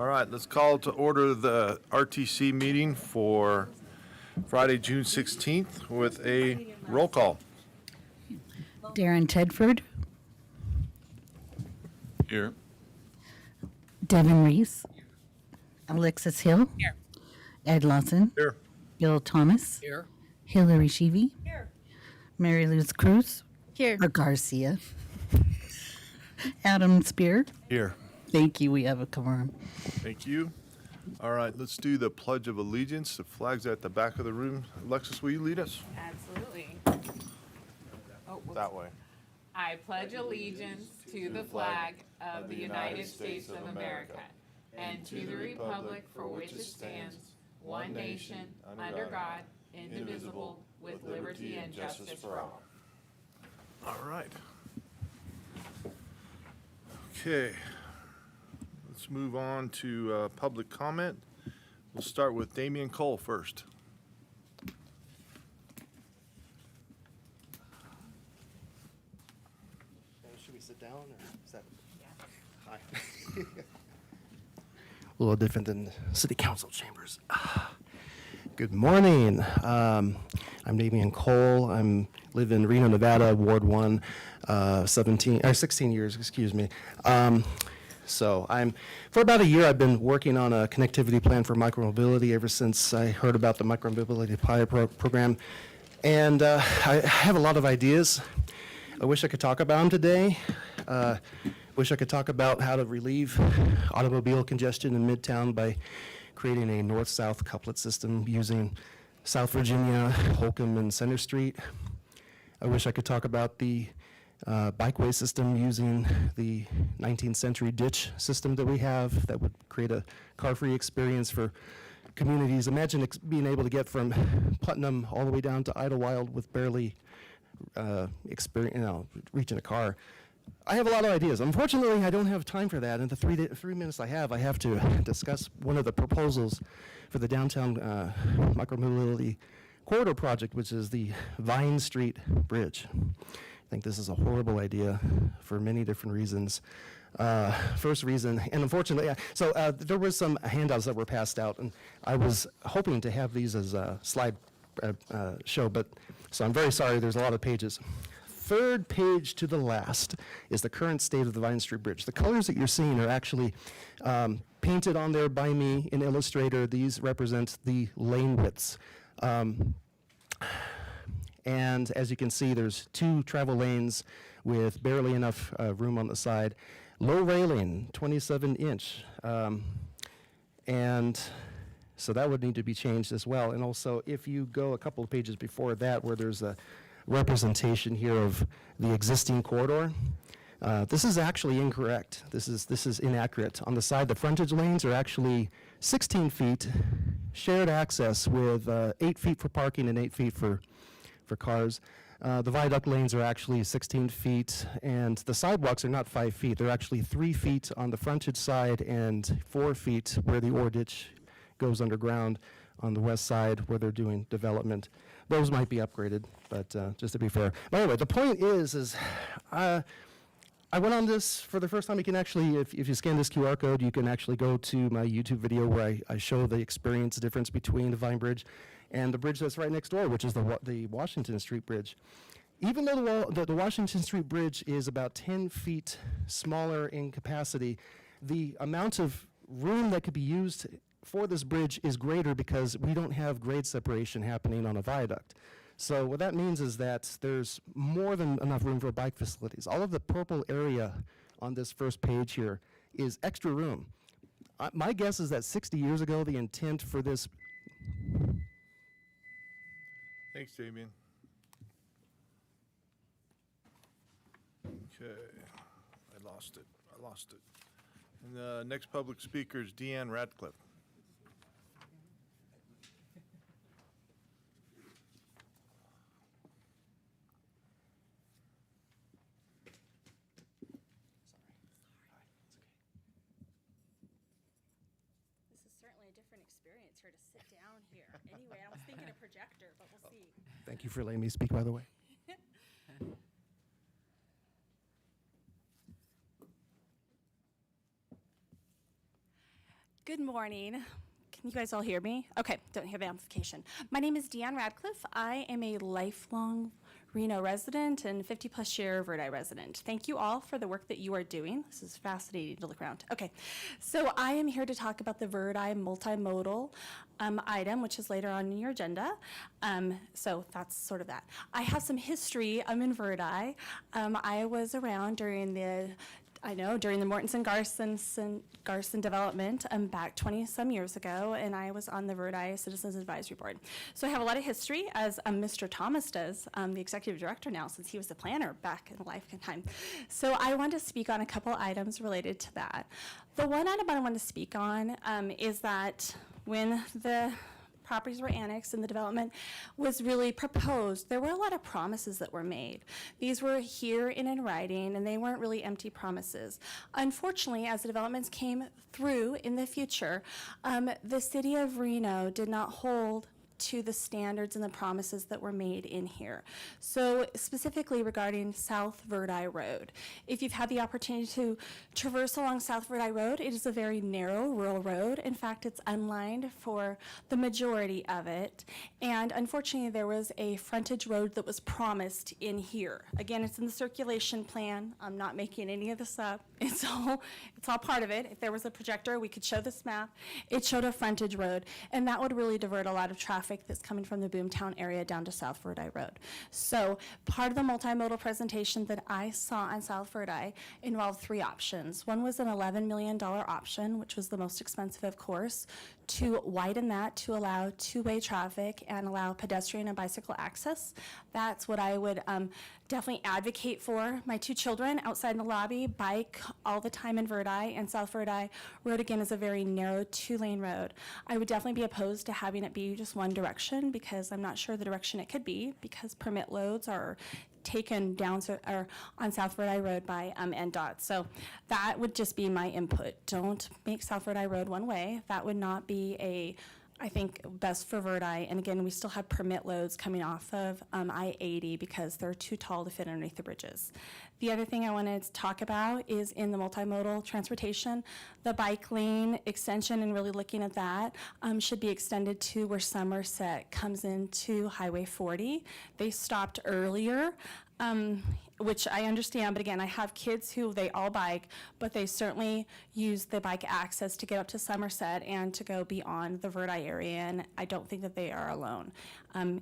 All right, let's call to order the RTC meeting for Friday, June 16th with a roll call. Darren Tedford, Here. Devin Reese, Alexis Hill, Ed Lawson, Here. Bill Thomas, Here. Hillary Sheevy, Mary Luz Cruz, Here. or Garcia, Adam Spear. Here. Thank you. We have a quorum. Thank you. All right, let's do the Pledge of Allegiance. The flag's at the back of the room. Alexis, will you lead us? Absolutely. Oh, whoops. That way. I pledge allegiance to the flag of the United States of America and to the republic for which it stands, one nation, under God, indivisible, with liberty and justice for all. All right. Okay. Let's move on to public comment. We'll start with Damian Cole first. Should we sit down, or is that? Hi. A little different than city council chambers. Good morning. I'm Damian Cole. I live in Reno, Nevada, Ward 1, 16 years, excuse me. So for about a year, I've been working on a connectivity plan for micromobility ever since I heard about the micromobility pilot program. And I have a lot of ideas. I wish I could talk about them today. Wish I could talk about how to relieve automobile congestion in Midtown by creating a north-south couplet system using South Virginia, Holcomb, and Center Street. I wish I could talk about the bikeway system using the 19th century ditch system that we have that would create a car-free experience for communities. Imagine being able to get from Putnam all the way down to Idlewild with barely reaching a car. I have a lot of ideas. Unfortunately, I don't have time for that. In the 3 minutes I have to discuss one of the proposals for the downtown micromobility corridor project, which is the Vine Street Bridge. I think this is a horrible idea for many different reasons. First reason, and unfortunately, there were some handouts that were passed out, and I was hoping to have these as a slide show, so I'm very sorry, there's a lot of pages. Third page to the last is the current state of the Vine Street Bridge. The colors that you're seeing are actually painted on there by me in Illustrator. These represent the lane widths. And as you can see, there's 2 travel lanes with barely enough room on the side. Low railing, 27-inch. And so that would need to be changed as well. And also, if you go a couple of pages before that, where there's a representation here of the existing corridor, this is actually incorrect. This is inaccurate. On the side, the frontage lanes are actually 16 feet, shared access with 8 feet for parking and 8 feet for cars. The viaduct lanes are actually 16 feet, and the sidewalks are not 5 feet. They're actually 3 feet on the frontage side and 4 feet where the ore ditch goes underground on the west side where they're doing development. Those might be upgraded, but just to be fair. But anyway, the point is I went on this for the first time. You can actually, if you scan this QR code, you can actually go to my YouTube video where I show the experience difference between the Vine Bridge and the bridge that's right next door, which is the Washington Street Bridge. Even though the Washington Street Bridge is about 10 feet smaller in capacity, the amount of room that could be used for this bridge is greater because we don't have grade separation happening on a viaduct. So what that means is that there's more than enough room for bike facilities. All of the purple area on this first page here is extra room. My guess is that 60 years ago, the intent for this... Thanks, Damian. Okay, I lost it. And the next public speaker is Deanne Radcliffe. This is certainly a different experience here to sit down here. Anyway, I was thinking a projector, but we'll see. Thank you for letting me speak, by the way. Good morning. Can you guys all hear me? Okay, don't have amplification. My name is Deanne Radcliffe. I am a lifelong Reno resident and 50-plus year Verdi resident. Thank you all for the work that you are doing. This is fascinating to look around. Okay, so I am here to talk about the Verdi multimodal item, which is later on in your agenda. So that's sort of that. I have some history. I'm in Verdi. I was around during the Mortensen Garson development back 20-some years ago, and I was on the Verdi Citizens Advisory Board. So I have a lot of history, as Mr. Thomas does, the executive director now, since he was the planner back in the lifetime. So I want to speak on a couple items related to that. The one item I want to speak on is that when the properties were annexed and the development was really proposed, there were a lot of promises that were made. These were here and in writing, and they weren't really empty promises. Unfortunately, as the developments came through in the future, the city of Reno did not hold to the standards and the promises that were made in here. So specifically regarding South Verdi Road. If you've had the opportunity to traverse along South Verdi Road, it is a very narrow rural road. In fact, it's unlined for the majority of it. And unfortunately, there was a frontage road that was promised in here. Again, it's in the circulation plan. I'm not making any of this up. It's all part of it. If there was a projector, we could show this map. It showed a frontage road, and that would really divert a lot of traffic that's coming from the Boomtown area down to South Verdi Road. So part of the multimodal presentation that I saw on South Verdi involved three options. One was an $11 million option, which was the most expensive, of course, to widen that to allow two-way traffic and allow pedestrian and bicycle access. That's what I would definitely advocate for. My two children outside in the lobby bike all the time in Verdi, and South Verdi Road, again, is a very narrow two-lane road. I would definitely be opposed to having it be just one direction, because I'm not sure the direction it could be, because permit loads are taken down or on South Verdi Road by NDOT. So that would just be my input. Don't make South Verdi Road one way. That would not be I think, best for Verdi. And again, we still have permit loads coming off of I-80 because they're too tall to fit underneath the bridges. The other thing I wanted to talk about is in the multimodal transportation, the bike lane extension, and really looking at that should be extended to where Somerset comes into Highway 40. They stopped earlier, which I understand, but again, I have kids who they all bike, but they certainly use the bike access to get up to Somerset and to go beyond the Verdi area, and I don't think that they are alone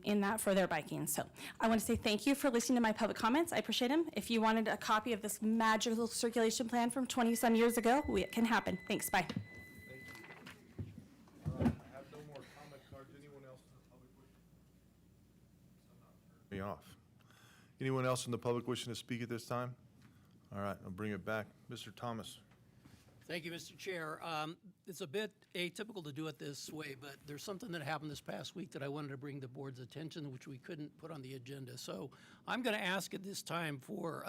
in that for their biking. So I want to say thank you for listening to my public comments. I appreciate them. If you wanted a copy of this magical circulation plan from 20-some years ago, it can happen. Thanks, bye. I have no more comment cards. Anyone else in the public wishing? Me off. Anyone else in the public wishing to speak at this time? All right, I'll bring it back. Mr. Thomas. Thank you, Mr. Chair. It's a bit atypical to do it this way, but there's something that happened this past week that I wanted to bring the board's attention, which we couldn't put on the agenda. So I'm going to ask at this time for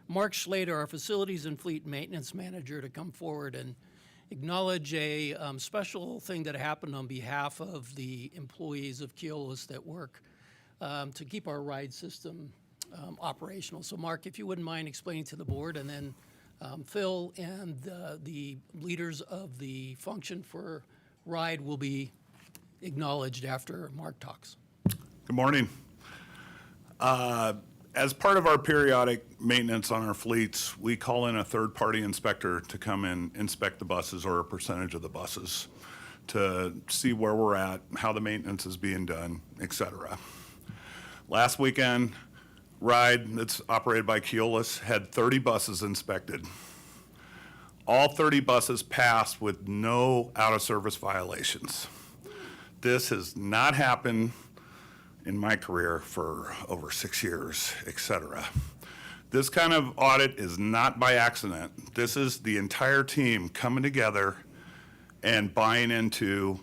Mark Schlater, our Facilities and Fleet Maintenance Manager, to come forward and acknowledge a special thing that happened on behalf of the employees of Keolis that work to keep our ride system operational. So Mark, if you wouldn't mind explaining to the board, and then Phil and the leaders of the function for RIDE will be acknowledged after Mark talks. Good morning. As part of our periodic maintenance on our fleets, we call in a third-party inspector to come and inspect the buses, or a percentage of the buses, to see where we're at, how the maintenance is being done, et cetera. Last weekend, RIDE, that's operated by Keolis, had 30 buses inspected. All 30 buses passed with no out-of-service violations. This has not happened in my career for over 6 years, et cetera. This kind of audit is not by accident. This is the entire team coming together and buying into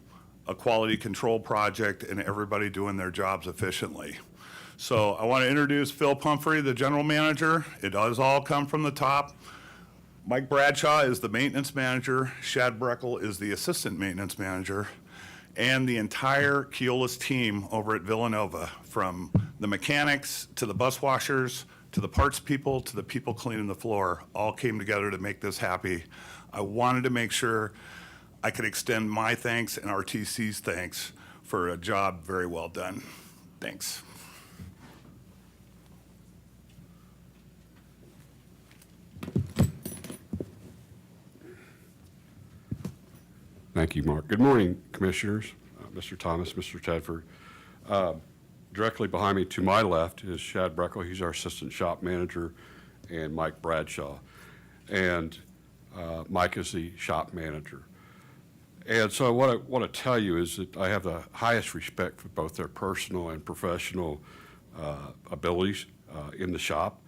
a quality control project and everybody doing their jobs efficiently. So I want to introduce Phil Pumphrey, the general manager. It does all come from the top. Mike Bradshaw is the maintenance manager. Shad Breckel is the assistant maintenance manager. And the entire Keolis team over at Villanova, from the mechanics to the bus washers to the parts people to the people cleaning the floor, all came together to make this happy. I wanted to make sure I could extend my thanks and RTC's thanks for a job very well done. Thanks. Thank you, Mark. Good morning, Commissioners, Mr. Thomas, Mr. Tedford. Directly behind me to my left is Shad Breckle. He's our Assistant Shop Manager, and Mike Bradshaw. And Mike is the Shop Manager. And so what I want to tell you is that I have the highest respect for both their personal and professional abilities in the shop.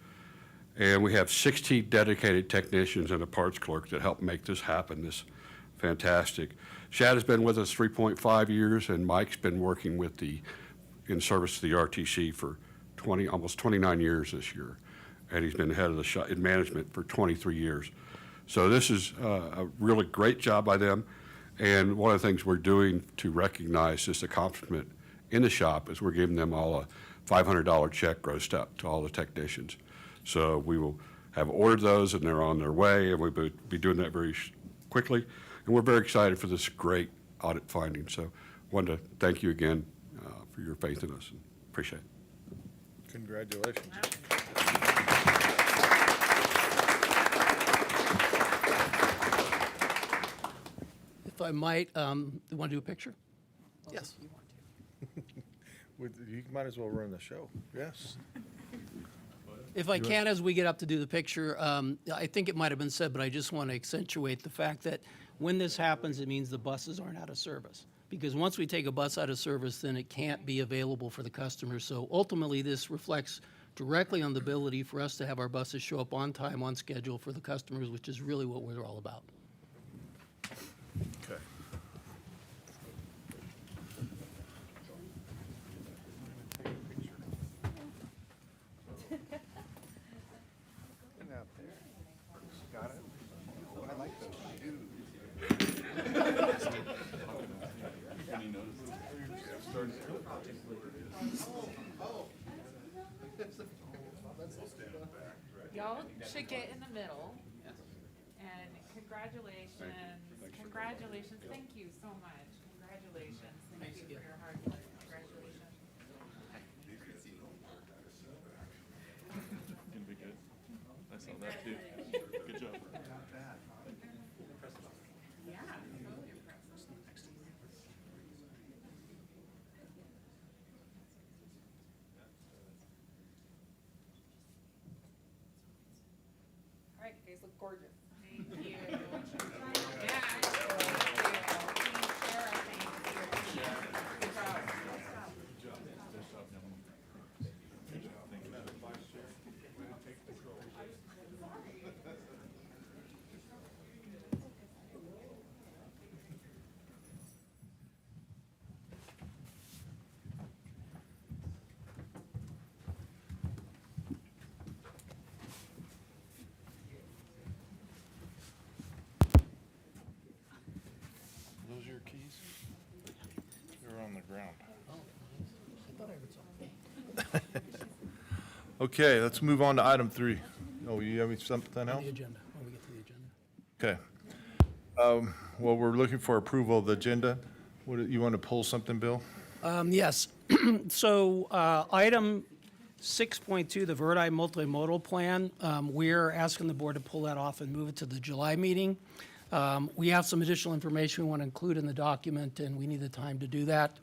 And we have 16 dedicated technicians and a parts clerk that help make this happen. This fantastic. Shad has been with us 3.5 years, and Mike's been working with in service to the RTC for almost 29 years this year. And he's been head of the shop in management for 23 years. So this is a really great job by them. And one of the things we're doing to recognize this accomplishment in the shop is we're giving them all a $500 check grossed up to all the technicians. So we will have ordered those, and they're on their way, and we'll be doing that very quickly. And we're very excited for this great audit finding. So wanted to thank you again for your faith in us. Appreciate it. Congratulations. If I might, want to do a picture? Yes. You might as well run the show. Yes. If I can, as we get up to do the picture, I think it might have been said, but I just want to accentuate the fact that when this happens, it means the buses aren't out of service. Because once we take a bus out of service, then it can't be available for the customer. So ultimately, this reflects directly on the ability for us to have our buses show up on time, on schedule for the customers, which is really what we're all about. Okay. Y'all should get in the middle. And congratulations, congratulations, thank you so much. Congratulations, thank you for your hard work, congratulations. Gonna be good. I saw that too. Good job. Yeah, totally impressive. All right, you guys look gorgeous. Thank you. Yeah. Thank you. Sarah, thank you. Good job. Those are your keys? They're on the ground. Okay, let's move on to item 3. Oh, you have something else? The agenda, when we get to the agenda. Okay. Well, we're looking for approval of the agenda. You want to pull something, Bill? Yes. So item 6.2, the Verdi multimodal plan, we're asking the board to pull that off and move it to the July meeting. We have some additional information we want to include in the document, and we need the time to do that.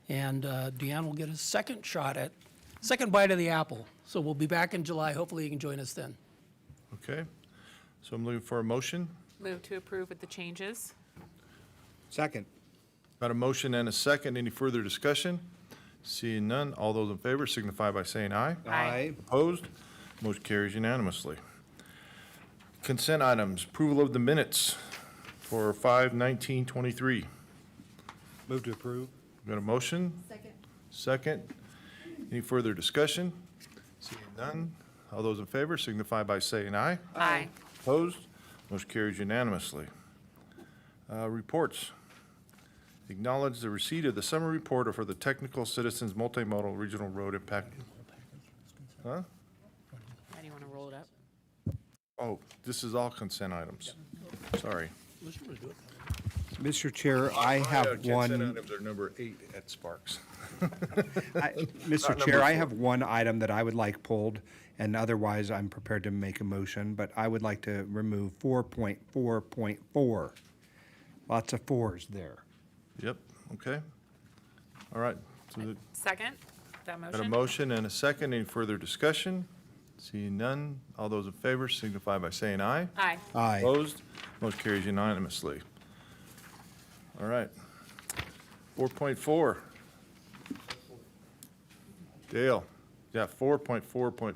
And Deanne will get a second bite of the apple. So we'll be back in July. Hopefully you can join us then. Okay. So I'm looking for a motion. Move to approve with the changes. Second. Got a motion and a second. Any further discussion? Seeing none, all those in favor signify by saying aye. Aye. Opposed? Motion carries unanimously. Consent items, approval of the minutes for 5/19/23. Move to approve. Got a motion? Second. Any further discussion? Seeing none, all those in favor signify by saying aye. Aye. Opposed? Motion carries unanimously. Reports. Acknowledge the receipt of the summary report for the Technical Citizens Multimodal Regional Road Impact. Huh? How do you want to roll it up? Oh, this is all consent items. Sorry. Mr. Chair, I have Consent one, items are number 8 at Sparks. Mr. Chair, I have one item that I would like pulled, and otherwise I'm prepared to make a motion, but I would like to remove 4.4.4. Lots of fours there. Yep, okay. All right. So Second, that got a motion? motion and a second. Any further discussion? Seeing none. All those in favor signify by saying aye. Aye. Aye. Opposed? Motion carries unanimously. All right. 4.4. Dale, yeah, 4.4.4. Good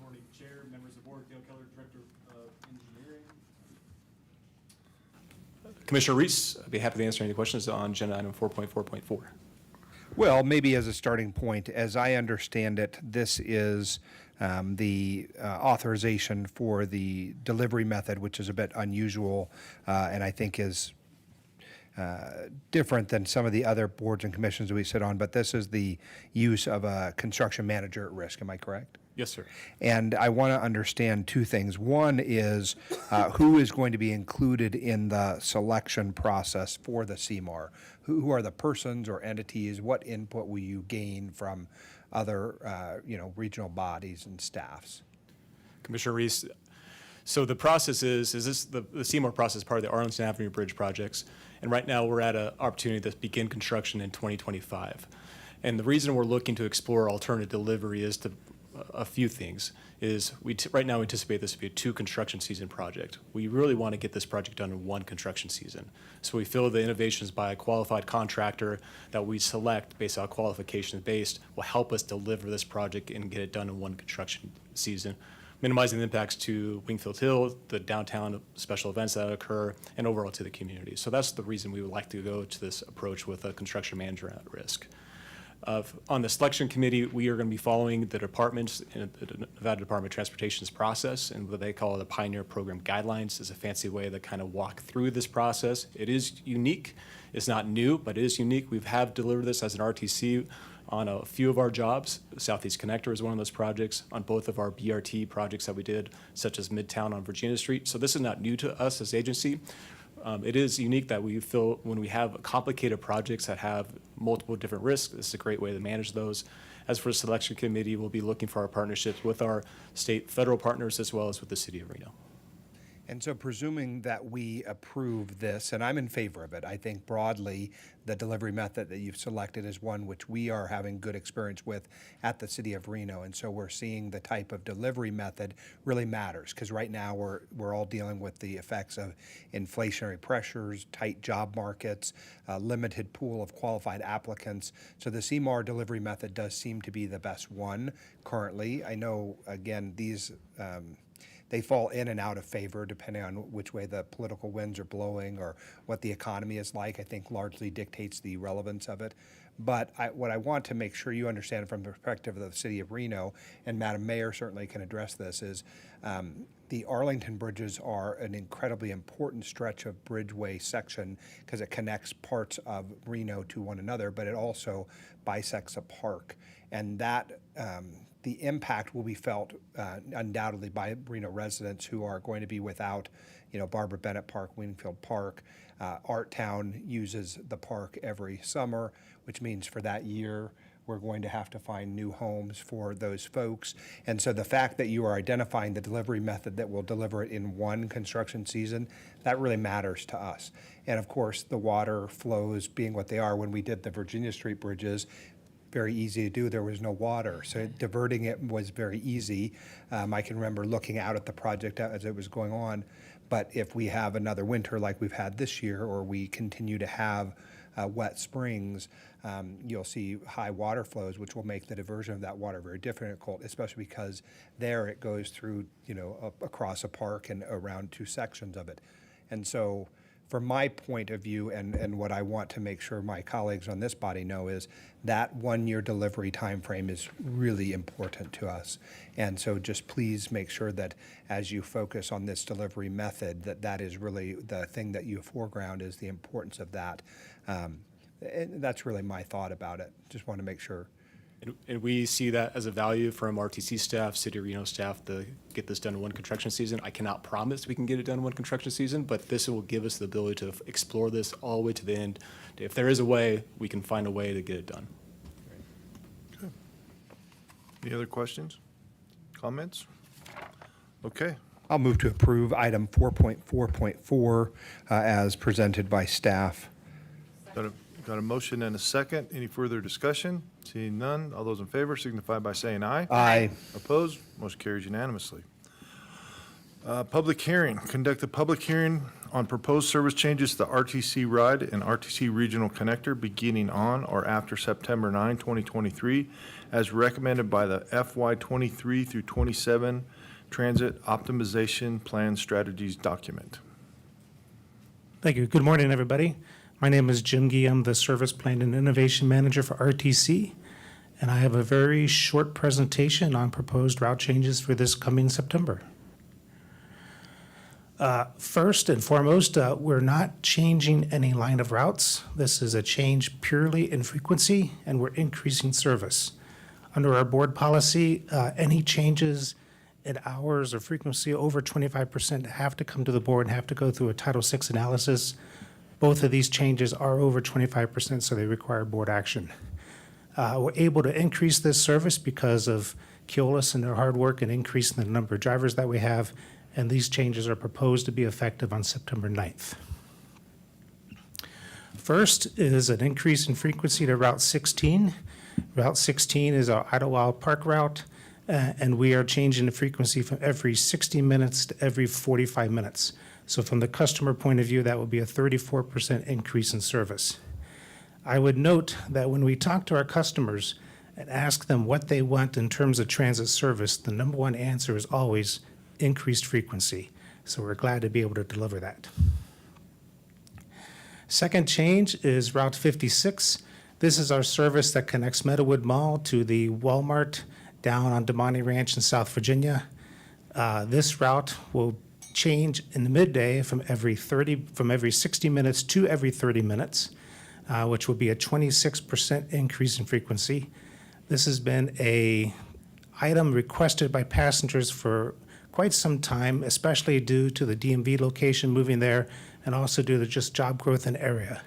morning, Chair, members of the board, Dale Keller, Director of Engineering. Commissioner Reese, I'd be happy to answer any questions on agenda item 4.4.4. Well, maybe as a starting point, as I understand it, this is the authorization for the delivery method, which is a bit unusual and I think is different than some of the other boards and commissions that we sit on, but this is the use of a construction manager at risk. Am I correct? Yes, sir. And I want to understand two things. One is who is going to be included in the selection process for the CMAR? Who are the persons or entities? What input will you gain from other, regional bodies and staffs? Commissioner Reese, so the process is this the CMAR process is part of the Arlington Avenue Bridge projects, and right now we're at an opportunity to begin construction in 2025. And the reason we're looking to explore alternative delivery is to a few things. Is right now we anticipate this to be a 2 construction season project. We really want to get this project done in 1 construction season. So we feel the innovations by a qualified contractor that we select based on qualifications based will help us deliver this project and get it done in 1 construction season, minimizing the impacts to Wingfield Hill, the downtown special events that occur, and overall to the community. So that's the reason we would like to go to this approach with a construction manager at risk. On the selection committee, we are going to be following the department's, the Nevada Department of Transportation's process, and what they call the Pioneer Program Guidelines is a fancy way to kind of walk through this process. It is unique. It's not new, but it is unique. We have delivered this as an RTC on a few of our jobs. Southeast Connector is one of those projects, on both of our BRT projects that we did, such as Midtown on Virginia Street. So this is not new to us as agency. It is unique that we feel when we have complicated projects that have multiple different risks, this is a great way to manage those. As for the selection committee, we'll be looking for our partnerships with our state, federal partners, as well as with the city of Reno. And so presuming that we approve this, and I'm in favor of it, I think broadly the delivery method that you've selected is one which we are having good experience with at the city of Reno. And so we're seeing the type of delivery method really matters, because right now we're all dealing with the effects of inflationary pressures, tight job markets, limited pool of qualified applicants. So the CMAR delivery method does seem to be the best one currently. I know, again, these they fall in and out of favor depending on which way the political winds are blowing or what the economy is like. I think largely dictates the relevance of it. But what I want to make sure you understand from the perspective of the city of Reno, and Madam Mayor certainly can address this, is the Arlington bridges are an incredibly important stretch of bridgeway section because it connects parts of Reno to one another, but it also bisects a park. And that the impact will be felt undoubtedly by Reno residents who are going to be without, Barbara Bennett Park, Wingfield Park. Art Town uses the park every summer, which means for that year we're going to have to find new homes for those folks. And so the fact that you are identifying the delivery method that will deliver it in 1 construction season, that really matters to us. And of course, the water flows being what they are, when we did the Virginia Street bridges, very easy to do. There was no water, so diverting it was very easy. I can remember looking out at the project as it was going on. But if we have another winter like we've had this year, or we continue to have wet springs, you'll see high water flows, which will make the diversion of that water very difficult, especially because there it goes through, across a park and around 2 sections of it. And so from my point of view, and what I want to make sure my colleagues on this body know, is that 1-year delivery timeframe is really important to us. And so just please make sure that as you focus on this delivery method, that is really the thing that you foreground, is the importance of that. And that's really my thought about it. Just want to make sure And we see that as a value from RTC staff, City of Reno staff, to get this done in one construction season. I cannot promise we can get it done in one construction season, but this will give us the ability to explore this all the way to the end. If there is a way, we can find a way to get it done. Any other questions, comments? Okay, I'll move to approve item 4.4.4 as presented by staff. got a motion and a second. Any further discussion? Seeing none, all those in favor signify by saying aye. Aye. Opposed? Motion carries unanimously. Public hearing, conduct a public hearing on proposed service changes to the RTC Ride and RTC Regional Connector beginning on or after September 9, 2023, as recommended by the FY 23 through 27 Transit Optimization Plan Strategies document. Thank you. Good morning, everybody. My name is Jim Gee. I'm the Service Plan and Innovation Manager for RTC, and I have a very short presentation on proposed route changes for this coming September. First and foremost, we're not changing any line of routes. This is a change purely in frequency, and we're increasing service. Under our board policy, any changes in hours or frequency over 25% have to come to the board and have to go through a Title VI analysis. Both of these changes are over 25%, so they require board action. We're able to increase this service because of Keolis and their hard work and increasing the number of drivers that we have, and these changes are proposed to be effective on September 9th. First is an increase in frequency to Route 16. Route 16 is our Idlewild Park route, and we are changing the frequency from every 60 minutes to every 45 minutes. So from the customer point of view, that would be a 34% increase in service. I would note that when we talk to our customers and ask them what they want in terms of transit service, the number one answer is always increased frequency. So we're glad to be able to deliver that. Second change is Route 56. This is our service that connects Meadowood Mall to the Walmart down on Damani Ranch in South Virginia. This route will change in the midday from every 60 minutes to every 30 minutes, which will be a 26% increase in frequency. This has been an item requested by passengers for quite some time, especially due to the DMV location moving there and also due to just job growth in area.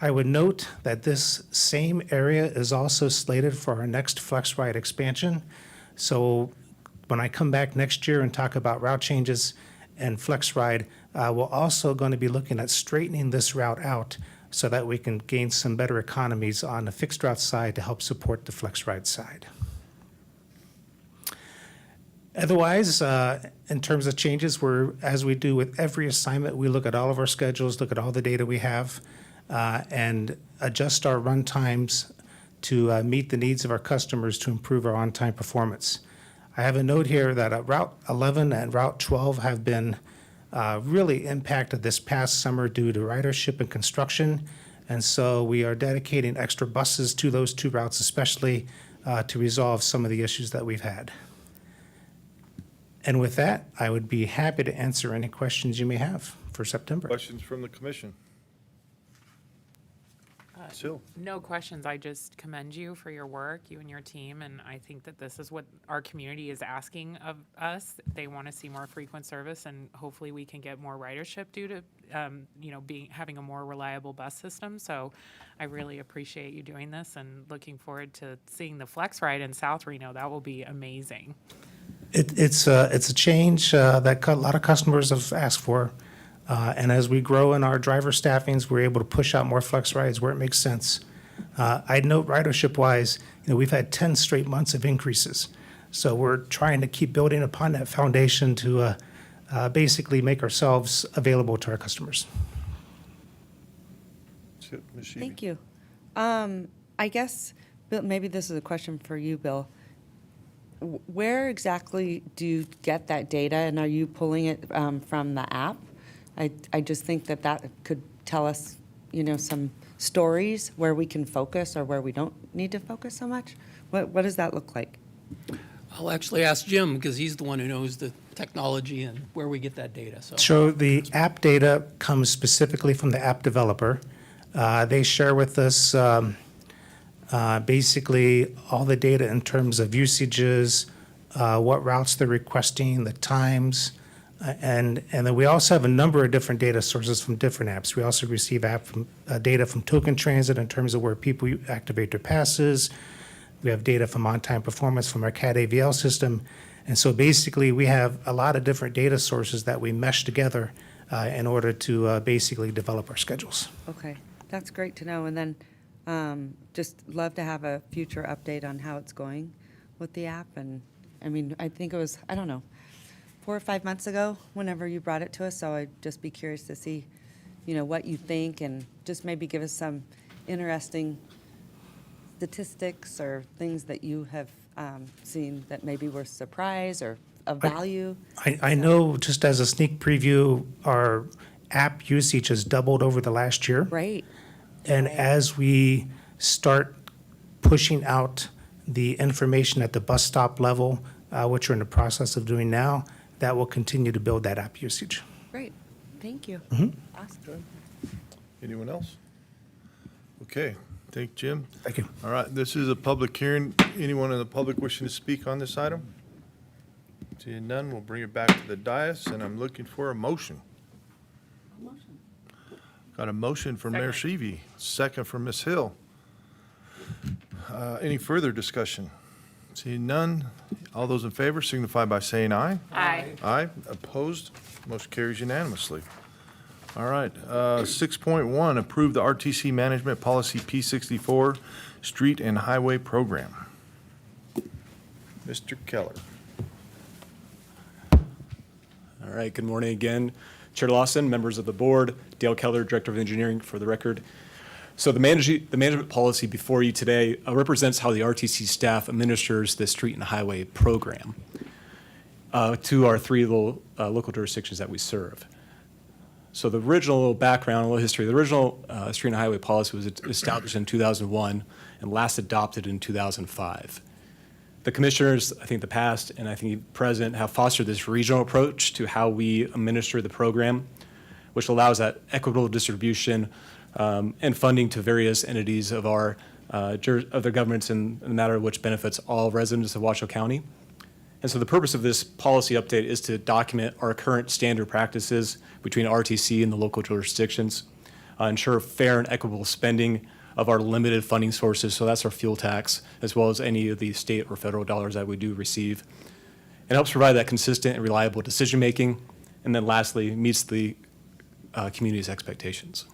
I would note that this same area is also slated for our next FlexRide expansion. So when I come back next year and talk about route changes and FlexRide, we're also going to be looking at straightening this route out so that we can gain some better economies on the fixed route side to help support the FlexRide side. Otherwise, in terms of changes, as we do with every assignment, we look at all of our schedules, look at all the data we have, and adjust our run times to meet the needs of our customers to improve our on-time performance. I have a note here that Route 11 and Route 12 have been really impacted this past summer due to ridership and construction, and so we are dedicating extra buses to those two routes, especially to resolve some of the issues that we've had. And with that, I would be happy to answer any questions you may have for September. Questions from the commission? Sil? No questions. I just commend you for your work, you and your team, and I think that this is what our community is asking of us. They want to see more frequent service, and hopefully we can get more ridership due to, having a more reliable bus system. So I really appreciate you doing this, and looking forward to seeing the FlexRide in South Reno. That will be amazing. It's a change that a lot of customers have asked for. And as we grow in our driver staffings, we're able to push out more flex rides where it makes sense. I'd note ridership-wise, we've had 10 straight months of increases. So we're trying to keep building upon that foundation to basically make ourselves available to our customers. Ms. Sheedy? Thank you. I guess, Bill, maybe this is a question for you, Bill. Where exactly do you get that data, and are you pulling it from the app? I just think that could tell us, some stories where we can focus or where we don't need to focus so much. What does that look like? I'll actually ask Jim, because he's the one who knows the technology and where we get that data, so. So the app data comes specifically from the app developer. They share with us Basically, all the data in terms of usages, what routes they're requesting, the times, and then we also have a number of different data sources from different apps. We also receive data from Token Transit in terms of where people activate their passes. We have data from on-time performance from our CAD AVL system. And so basically, we have a lot of different data sources that we mesh together in order to basically develop our schedules. Okay, that's great to know. And then just love to have a future update on how it's going with the app. And I mean, I think it was, I don't know, 4 or 5 months ago, whenever you brought it to us. So I'd just be curious to see, what you think and just maybe give us some interesting statistics or things that you have seen that maybe were surprise or of value. I know, just as a sneak preview, our app usage has doubled over the last year. Right. And as we start pushing out the information at the bus stop level, which we're in the process of doing now, that will continue to build that app usage. Great. Thank you. Awesome. Anyone else? Okay, thank Jim. Thank you. All right, this is a public hearing. Anyone in the public wishing to speak on this item? Seeing none, we'll bring it back to the dais, and I'm looking for a motion. Got a motion from Mayor Sheevy, second from Ms. Hill. Any further discussion? Seeing none, all those in favor signify by saying aye. Aye. Aye, opposed, motion carries unanimously. All right, 6.1, approve the RTC Management Policy P64 Street and Highway Program. Mr. Keller. All right, good morning again. Chair Lawson, members of the board, Dale Keller, Director of Engineering for the record. So the management policy before you today represents how the RTC staff administers the street and highway program to our 3 local jurisdictions that we serve. So the original background, a little history, the original street and highway policy was established in 2001 and last adopted in 2005. The commissioners, I think the past and I think the present, have fostered this regional approach to how we administer the program, which allows that equitable distribution and funding to various entities of our other governments in a matter which benefits all residents of Washoe County. And so the purpose of this policy update is to document our current standard practices between RTC and the local jurisdictions, ensure fair and equitable spending of our limited funding sources, so that's our fuel tax, as well as any of the state or federal dollars that we do receive. It helps provide that consistent and reliable decision-making, and then lastly, meets the community's expectations.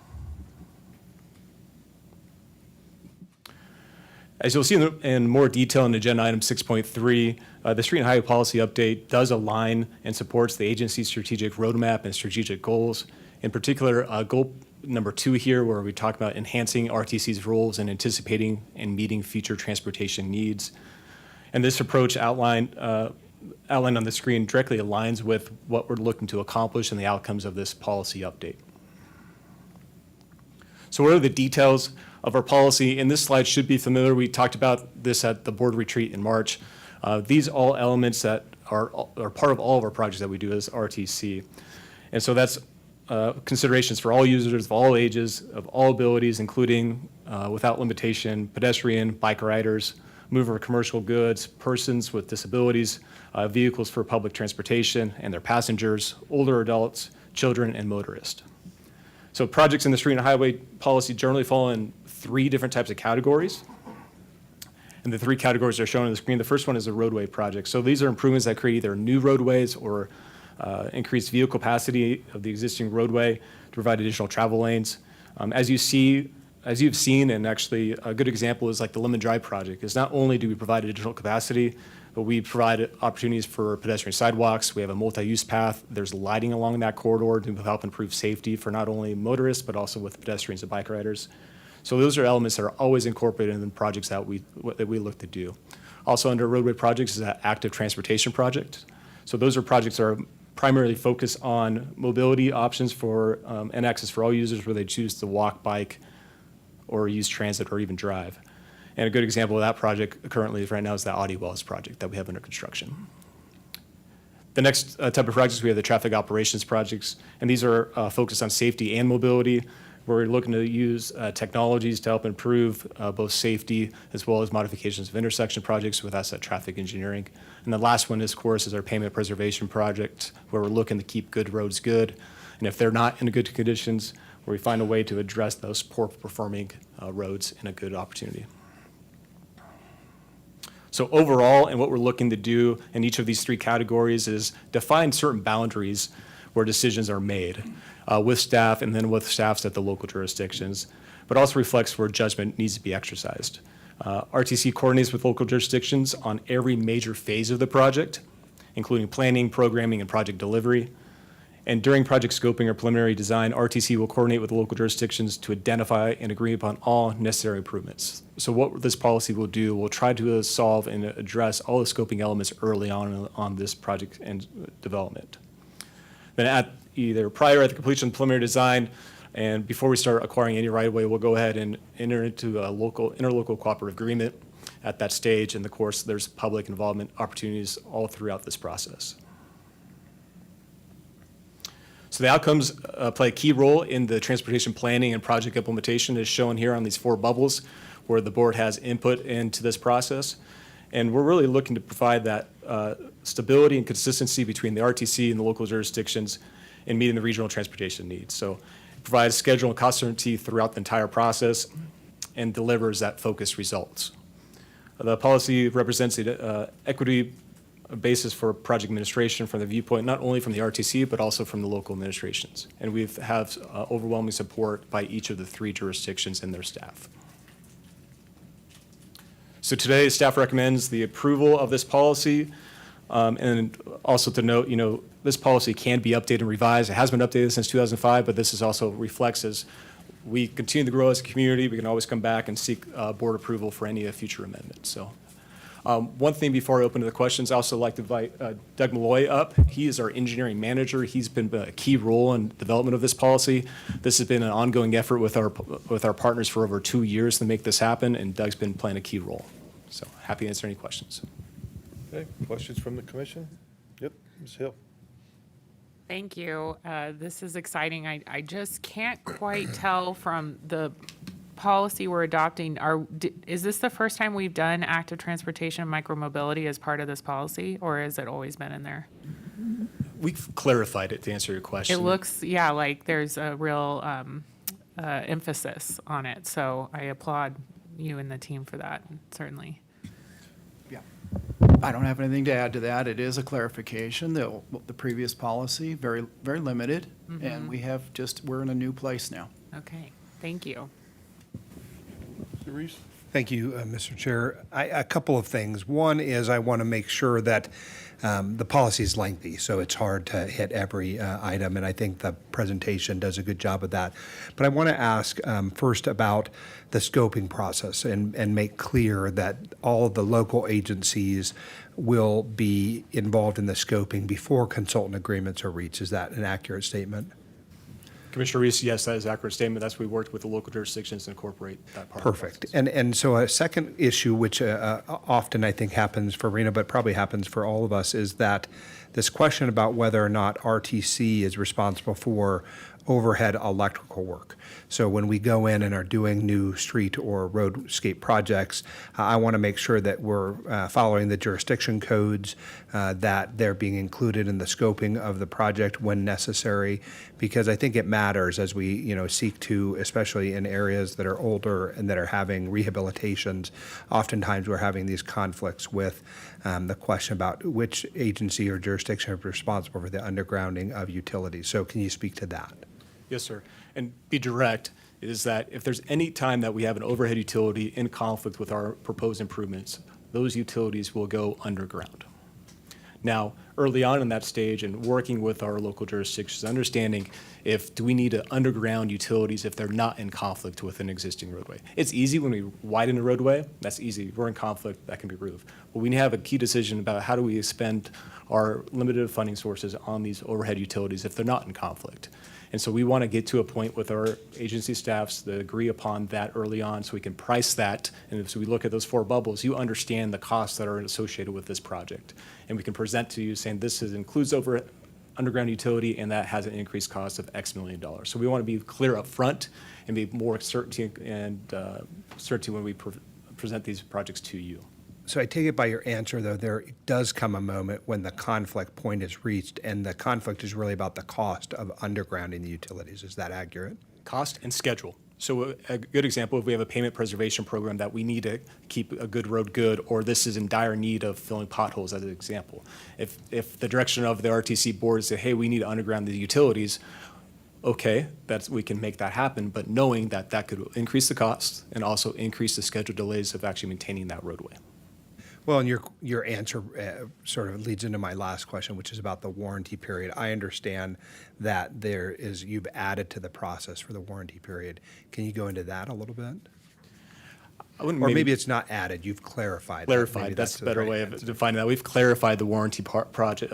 As you'll see in more detail in agenda item 6.3, the street and highway policy update does align and supports the agency's strategic roadmap and strategic goals. In particular, goal number 2 here, where we talk about enhancing RTC's roles and anticipating and meeting future transportation needs. And this approach outlined on the screen directly aligns with what we're looking to accomplish and the outcomes of this policy update. So what are the details of our policy? And this slide should be familiar. We talked about this at the board retreat in March. These all elements that are part of all of our projects that we do as RTC. And so that's considerations for all users of all ages, of all abilities, including without limitation, pedestrian, bike riders, mover of commercial goods, persons with disabilities, vehicles for public transportation and their passengers, older adults, children, and motorists. So projects in the street and highway policy generally fall in 3 different types of categories. And the 3 categories are shown on the screen. The first one is a roadway project. So these are improvements that create either new roadways or increased vehicle capacity of the existing roadway to provide additional travel lanes. As you've seen, and actually a good example is like the Lemon Drive project, is not only do we provide additional capacity, but we provide opportunities for pedestrian sidewalks. We have a multi-use path. There's lighting along that corridor to help improve safety for not only motorists, but also with pedestrians and bike riders. So those are elements that are always incorporated in the projects that we look to do. Also under roadway projects is that active transportation project. So those are projects that are primarily focused on mobility options for and access for all users where they choose to walk, bike, or use transit or even drive. And a good example of that project currently right now is the Audie Wells project that we have under construction. The next type of projects, we have the traffic operations projects, and these are focused on safety and mobility. We're looking to use technologies to help improve both safety as well as modifications of intersection projects with asset traffic engineering. And the last one, of course, is our pavement preservation project, where we're looking to keep good roads good. And if they're not in good conditions, where we find a way to address those poor performing roads in a good opportunity. So overall, and what we're looking to do in each of these three categories is define certain boundaries where decisions are made with staff and then with staffs at the local jurisdictions, but also reflects where judgment needs to be exercised. RTC coordinates with local jurisdictions on every major phase of the project, including planning, programming, and project delivery. And during project scoping or preliminary design, RTC will coordinate with the local jurisdictions to identify and agree upon all necessary improvements. So what this policy will do, we'll try to solve and address all the scoping elements early on this project and development. Then at either prior at the completion of preliminary design and before we start acquiring any right of way, we'll go ahead and enter into a interlocal cooperative agreement at that stage. And of course, there's public involvement opportunities all throughout this process. So the outcomes play a key role in the transportation planning and project implementation, as shown here on these four bubbles, where the board has input into this process. And we're really looking to provide that stability and consistency between the RTC and the local jurisdictions in meeting the regional transportation needs. So it provides schedule and cost certainty throughout the entire process and delivers that focused results. The policy represents the equity basis for project administration from the viewpoint, not only from the RTC, but also from the local administrations. And we have overwhelming support by each of the three jurisdictions and their staff. So today, staff recommends the approval of this policy. And also to note, this policy can be updated and revised. It has been updated since 2005, but this is also reflects as we continue to grow as a community, we can always come back and seek board approval for any future amendments. So one thing before I open to the questions, I also like to invite Doug Malloy up. He is our engineering manager. He's been a key role in development of this policy. This has been an ongoing effort with our partners for over 2 years to make this happen, and Doug's been playing a key role. So happy to answer any questions. Okay, questions from the commission? Yep, Ms. Hill. Thank you. This is exciting. I just can't quite tell from the policy we're adopting. Is this the first time we've done active transportation and micromobility as part of this policy, or has it always been in there? We've clarified it to answer your question. It looks, yeah, like there's a real emphasis on it. So I applaud you and the team for that, certainly. I don't have anything to add to that. It is a clarification. The previous policy, very, very limited, and we're in a new place now. Okay, thank you. Mr. Reese? Thank you, Mr. Chair. A couple of things. One is I want to make sure that the policy is lengthy, so it's hard to hit every item, and I think the presentation does a good job of that. But I want to ask first about the scoping process and make clear that all of the local agencies will be involved in the scoping before consultant agreements are reached. Is that an accurate statement? Commissioner Reese, yes, that is an accurate statement. That's we worked with the local jurisdictions to incorporate that part. Perfect. And so a second issue, which often I think happens for Reno, but probably happens for all of us, is that this question about whether or not RTC is responsible for overhead electrical work. So when we go in and are doing new street or roadscape projects, I want to make sure that we're following the jurisdiction codes, that they're being included in the scoping of the project when necessary, because I think it matters as we seek to, especially in areas that are older and that are having rehabilitations. Oftentimes we're having these conflicts with the question about which agency or jurisdiction is responsible for the undergrounding of utilities. So can you speak to that? Yes, sir. And be direct, is that if there's any time that we have an overhead utility in conflict with our proposed improvements, those utilities will go underground. Now, early on in that stage and working with our local jurisdictions, understanding do we need to underground utilities if they're not in conflict with an existing roadway. It's easy when we widen a roadway, that's easy. We're in conflict, that can be removed. But we have a key decision about how do we spend our limited funding sources on these overhead utilities if they're not in conflict. And so we want to get to a point with our agency staffs that agree upon that early on so we can price that. And as we look at those four bubbles, you understand the costs that are associated with this project. And we can present to you saying this includes overhead underground utility, and that has an increased cost of X million dollars. So we want to be clear up front and be more certainty when we present these projects to you. So I take it by your answer, though, there does come a moment when the conflict point is reached, and the conflict is really about the cost of undergrounding the utilities. Is that accurate? Cost and schedule. So a good example, if we have a payment preservation program that we need to keep a good road good, or this is in dire need of filling potholes as an example. If the direction of the RTC board is that, hey, we need to underground the utilities, okay, we can make that happen, but knowing that that could increase the cost and also increase the schedule delays of actually maintaining that roadway. Well, and your answer sort of leads into my last question, which is about the warranty period. I understand that you've added to the process for the warranty period. Can you go into that a little bit? Or maybe it's not added, you've clarified. Clarified, that's a better way of defining that. We've clarified the warranty project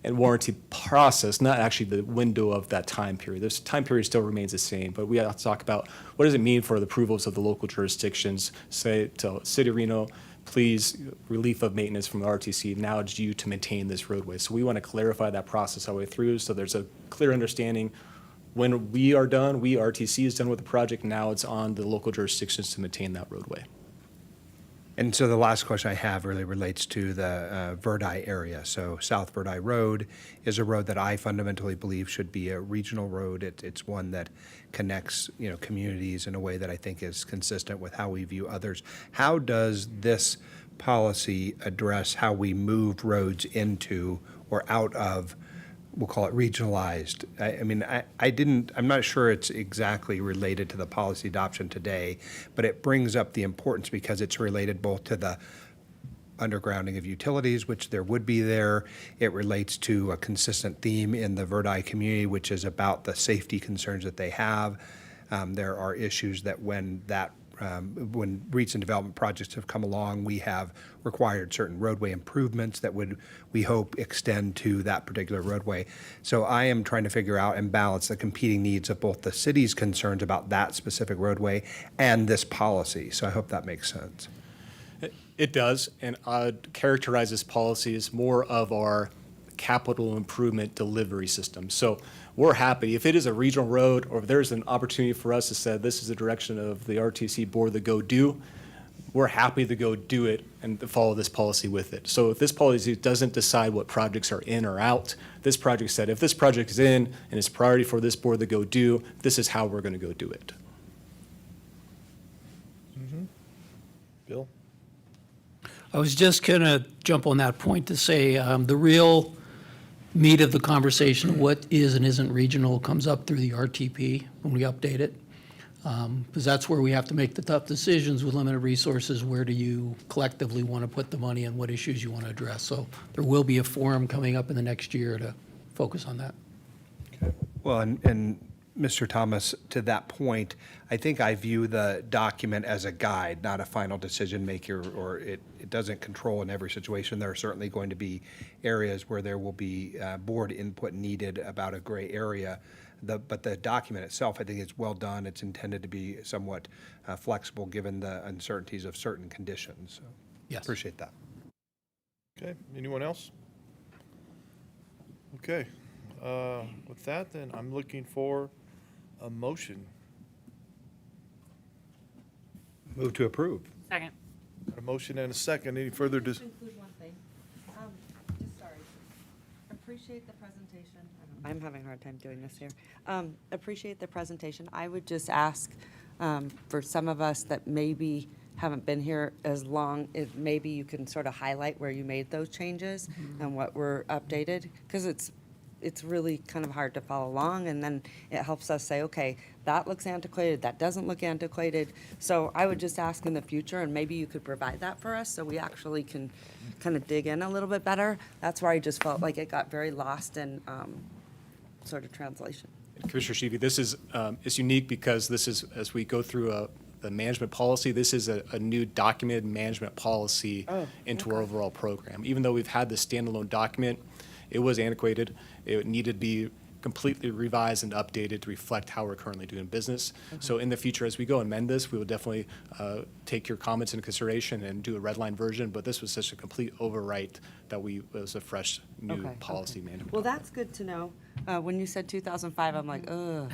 and warranty process, not actually the window of that time period. This time period still remains the same, but we have to talk about what does it mean for the approvals of the local jurisdictions, say to City of Reno, please, relief of maintenance from the RTC, now it's due to maintain this roadway. So we want to clarify that process all the way through, so there's a clear understanding. When we are done, RTC is done with the project, now it's on the local jurisdictions to maintain that roadway. And so the last question I have really relates to the Verdi area. So South Verdi Road is a road that I fundamentally believe should be a regional road. It's one that connects, communities in a way that I think is consistent with how we view others. How does this policy address how we move roads into or out of, we'll call it regionalized? I'm not sure it's exactly related to the policy adoption today, but it brings up the importance because it's related both to the undergrounding of utilities, which there would be there. It relates to a consistent theme in the Verdi community, which is about the safety concerns that they have. There are issues that when recent development projects have come along, we have required certain roadway improvements that would, we hope, extend to that particular roadway. So I am trying to figure out and balance the competing needs of both the city's concerns about that specific roadway and this policy. So I hope that makes sense. It does, and I'd characterize this policy as more of our capital improvement delivery system. So we're happy if it is a regional road or if there's an opportunity for us to say this is the direction of the RTC board to go do, we're happy to go do it and to follow this policy with it. So if this policy doesn't decide what projects are in or out, this project said if this project is in and it's priority for this board to go do, this is how we're going to go do it. Bill? I was just going to jump on that point to say the real meat of the conversation, what is and isn't regional, comes up through the RTP when we update it. Because that's where we have to make the tough decisions with limited resources. Where do you collectively want to put the money and what issues you want to address? So there will be a forum coming up in the next year to focus on that. Well, and Mr. Thomas, to that point, I think I view the document as a guide, not a final decision maker, or it doesn't control in every situation. There are certainly going to be areas where there will be board input needed about a gray area. But the document itself, I think it's well done. It's intended to be somewhat flexible given the uncertainties of certain conditions. So Yes. appreciate that. Okay, anyone else? Okay, with that then, I'm looking for a motion. Move to approve. Second. A motion and a second. Any further Include one thing. Just sorry. Appreciate the presentation. I'm having a hard time doing this here. Appreciate the presentation. I would just ask for some of us that maybe haven't been here as long, if maybe you can sort of highlight where you made those changes and what were updated, because it's really kind of hard to follow along, and then it helps us say, okay, that looks antiquated, that doesn't look antiquated. So I would just ask in the future, and maybe you could provide that for us so we actually can kind of dig in a little bit better. That's where I just felt like it got very lost in sort of translation. Commissioner Sheevy, this is it's unique because this is, as we go through the management policy, this is a new documented management policy into our overall program. Even though we've had this standalone document, it was antiquated. It needed to be completely revised and updated to reflect how we're currently doing business. So in the future, as we go amend this, we will definitely take your comments into consideration and do a red line version, but this was such a complete overwrite that it was a fresh, new Okay, policy management. Well, that's good to know. When you said 2005, I'm like, ugh.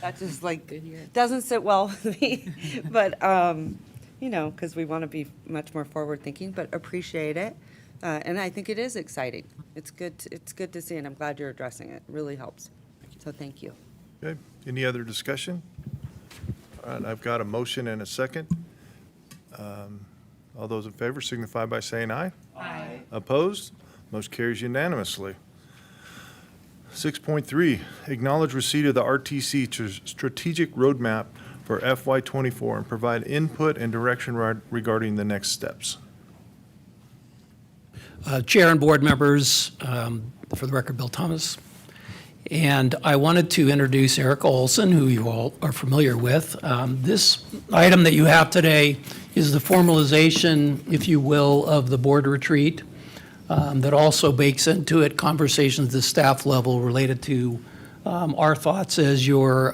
That just like, doesn't sit well with me. But, you know, because we want to be much more forward-thinking, but appreciate it. And I think it is exciting. It's good to see, and I'm glad you're addressing it. It really helps. So thank you. Okay, any other discussion? All right, I've got a motion and a second. All those in favor signify by saying aye. Aye. Opposed? Motion carries unanimously. 6.3, acknowledge receipt of the RTC strategic roadmap for FY '24 and provide input and direction regarding the next steps. Chair and board members, for the record, Bill Thomas. And I wanted to introduce Erica Olson, who you all are familiar with. This item that you have today is the formalization, if you will, of the board retreat that also bakes into it conversations at the staff level related to our thoughts as your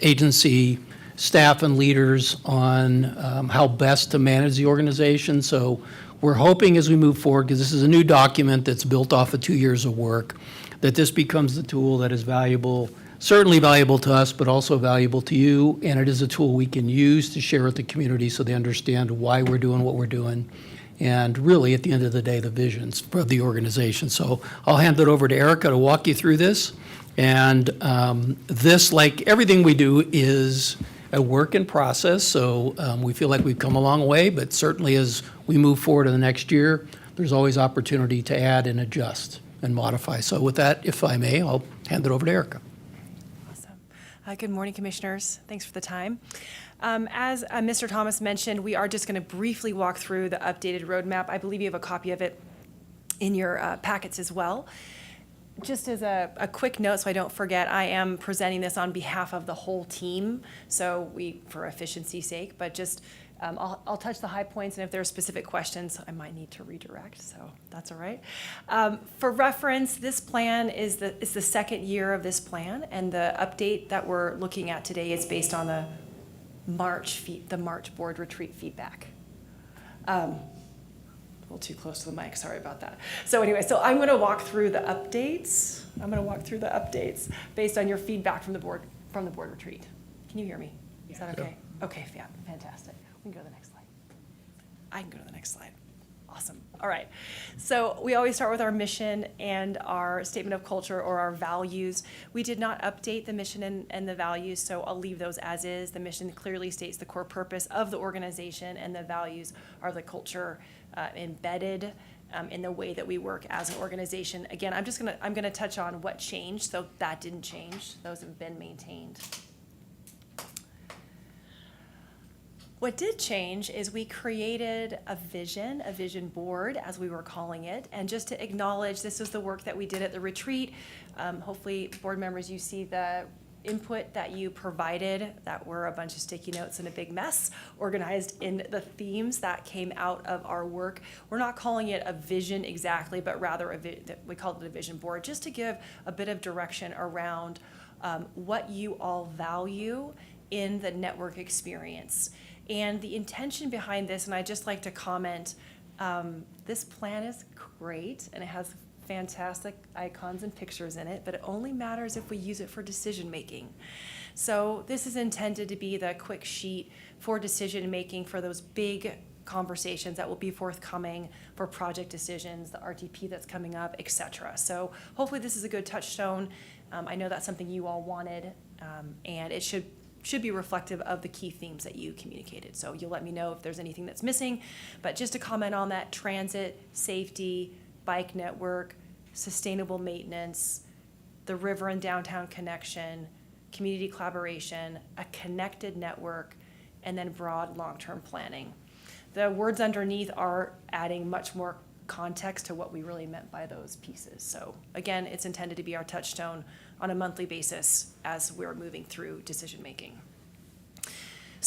agency staff and leaders on how best to manage the organization. So we're hoping as we move forward, because this is a new document that's built off of 2 years of work, that this becomes the tool that is valuable, certainly valuable to us, but also valuable to you. And it is a tool we can use to share with the community so they understand why we're doing what we're doing. And really, at the end of the day, the visions for the organization. So I'll hand it over to Erica to walk you through this. And this, like everything we do, is a work in process. So we feel like we've come a long way, but certainly as we move forward in the next year, there's always opportunity to add and adjust and modify. So with that, if I may, I'll hand it over to Erica. Awesome. Good morning, Commissioners. Thanks for the time. As Mr. Thomas mentioned, we are just going to briefly walk through the updated roadmap. I believe you have a copy of it in your packets as well. Just as a quick note, so I don't forget, I am presenting this on behalf of the whole team, so for efficiency's sake, but just, I'll touch the high points, and if there are specific questions, I might need to redirect, so that's all right. For reference, this plan is the second year of this plan, and the update that we're looking at today is based on the March board retreat feedback. A little too close to the mic, sorry about that. So anyway, so I'm going to walk through the updates. Based on your feedback from the board retreat. Can you hear me? Is that okay? Okay, yeah, fantastic. We can go to the next slide. I can go to the next slide. Awesome. All right. So we always start with our mission and our statement of culture or our values. We did not update the mission and the values, so I'll leave those as is. The mission clearly states the core purpose of the organization, and the values are the culture embedded in the way that we work as an organization. Again, I'm gonna touch on what changed. So that didn't change. Those have been maintained. What did change is we created a vision board, as we were calling it, and just to acknowledge this was the work that we did at the retreat. Hopefully, board members, you see the input that you provided that were a bunch of sticky notes and a big mess organized in the themes that came out of our work. We're not calling it a vision exactly, but rather we called it a vision board, just to give a bit of direction around what you all value in the network experience. And the intention behind this, and I'd just like to comment, this plan is great and it has fantastic icons and pictures in it, but it only matters if we use it for decision making. So this is intended to be the quick sheet for decision making for those big conversations that will be forthcoming for project decisions, the RTP that's coming up, etc. So hopefully this is a good touchstone. I know that's something you all wanted, and it should be reflective of the key themes that you communicated. So you'll let me know if there's anything that's missing, but just to comment on that: transit, safety, bike network, sustainable maintenance, the river and downtown connection, community collaboration, a connected network, and then broad long-term planning. The words underneath are adding much more context to what we really meant by those pieces. So again, it's intended to be our touchstone on a monthly basis as we're moving through decision making.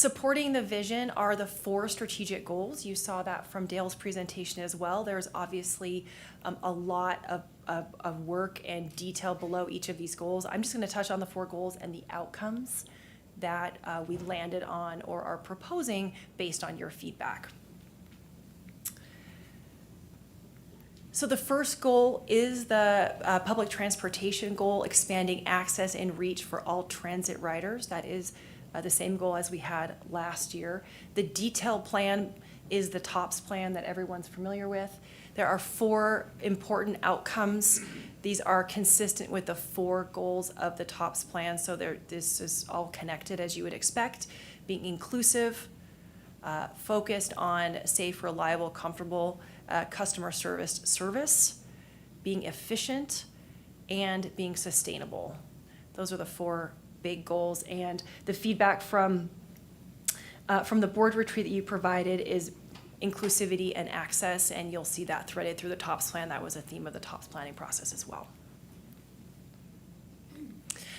Supporting the vision are the 4 strategic goals. You saw that from Dale's presentation as well. There's obviously a lot of work and detail below each of these goals. I'm just going to touch on the 4 goals and the outcomes that we landed on or are proposing based on your feedback. So the first goal is the public transportation goal, expanding access and reach for all transit riders. That is the same goal as we had last year. The detailed plan is the TOPS plan that everyone's familiar with. There are 4 important outcomes. These are consistent with the 4 goals of the TOPS plan, so this is all connected as you would expect. Being inclusive, focused on safe, reliable, comfortable customer service, being efficient, and being sustainable. Those are the 4 big goals, and the feedback from the board retreat that you provided is inclusivity and access, and you'll see that threaded through the TOPS plan. That was a theme of the TOPS planning process as well.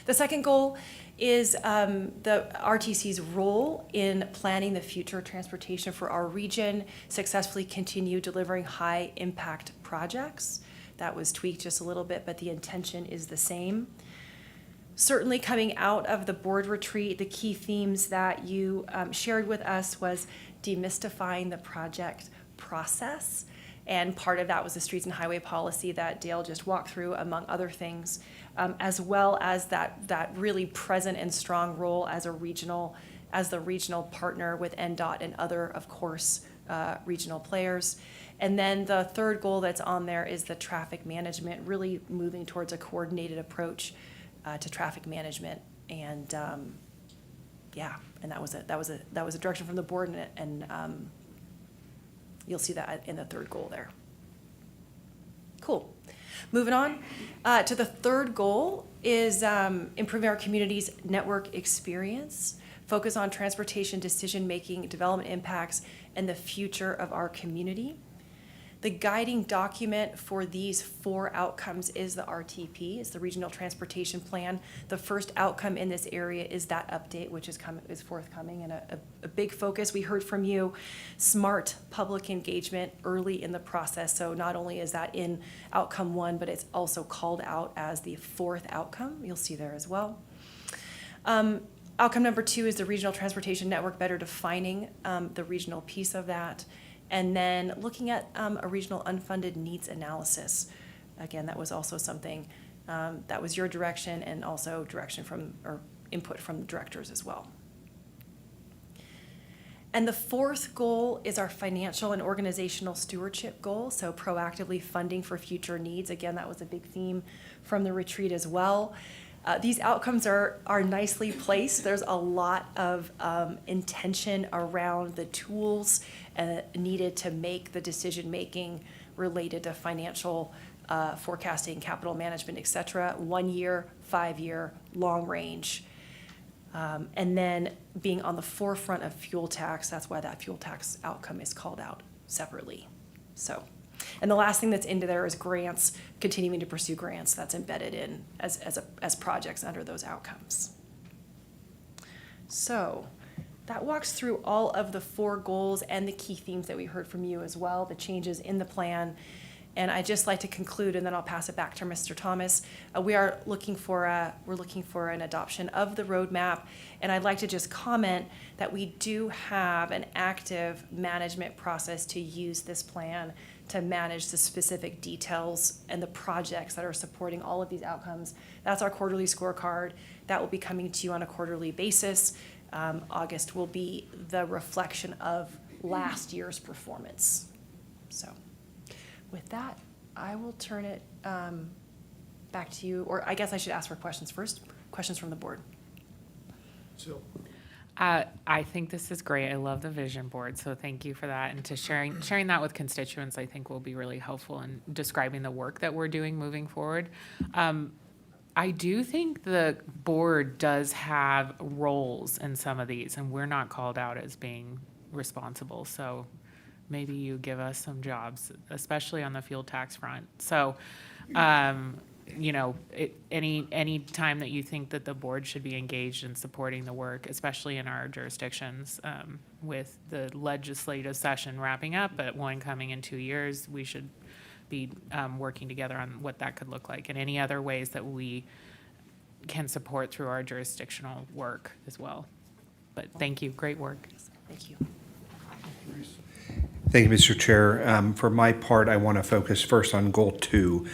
The second goal is the RTC's role in planning the future of transportation for our region, successfully continue delivering high-impact projects. That was tweaked just a little bit, but the intention is the same. Certainly coming out of the board retreat, the key themes that you shared with us was demystifying the project process. And part of that was the streets and highway policy that Dale just walked through, among other things, as well as that really present and strong role as the regional partner with NDOT and other, of course, regional players. And then the third goal that's on there is the traffic management, really moving towards a coordinated approach to traffic management. And and that was a direction from the board, and you'll see that in the third goal there. Cool. Moving on to the third goal is improving our community's network experience, focus on transportation decision-making, development impacts, and the future of our community. The guiding document for these 4 outcomes is the RTP, is the Regional Transportation Plan. The first outcome in this area is that update, which is forthcoming, and a big focus. We heard from you, smart public engagement early in the process. So not only is that in outcome 1, but it's also called out as the 4th outcome. You'll see there as well. Outcome number 2 is the Regional Transportation Network, better defining the regional piece of that. And then looking at a regional unfunded needs analysis. Again, that was also something that was your direction, and also direction from, or input from the directors as well. And the 4th goal is our financial and organizational stewardship goal, so proactively funding for future needs. Again, that was a big theme from the retreat as well. These outcomes are nicely placed. There's a lot of intention around the tools needed to make the decision-making related to financial forecasting, capital management, et cetera, 1 year, 5 year, long range. And then being on the forefront of fuel tax, that's why that fuel tax outcome is called out separately. So, and the last thing that's into there is grants, continuing to pursue grants that's embedded in as projects under those outcomes. So that walks through all of the 4 goals and the key themes that we heard from you as well, the changes in the plan. And I'd just like to conclude, and then I'll pass it back to Mr. Thomas. We're looking for an adoption of the roadmap, and I'd like to just comment that we do have an active management process to use this plan to manage the specific details and the projects that are supporting all of these outcomes. That's our quarterly scorecard. That will be coming to you on a quarterly basis. August will be the reflection of last year's performance. So with that, I will turn it back to you, or I guess I should ask for questions first. Questions from the board. I think this is great. I love the vision board, so thank you for that. And to sharing that with constituents, I think will be really helpful in describing the work that we're doing moving forward. I do think the board does have roles in some of these, and we're not called out as being responsible. So maybe you give us some jobs, especially on the fuel tax front. So any time that you think that the board should be engaged in supporting the work, especially in our jurisdictions, with the legislative session wrapping up, but one coming in 2 years, we should be working together on what that could look like, and any other ways that we can support through our jurisdictional work as well. But thank you, great work. Thank you. Thank you, Mr. Chair. For my part, I want to focus first on Goal 2.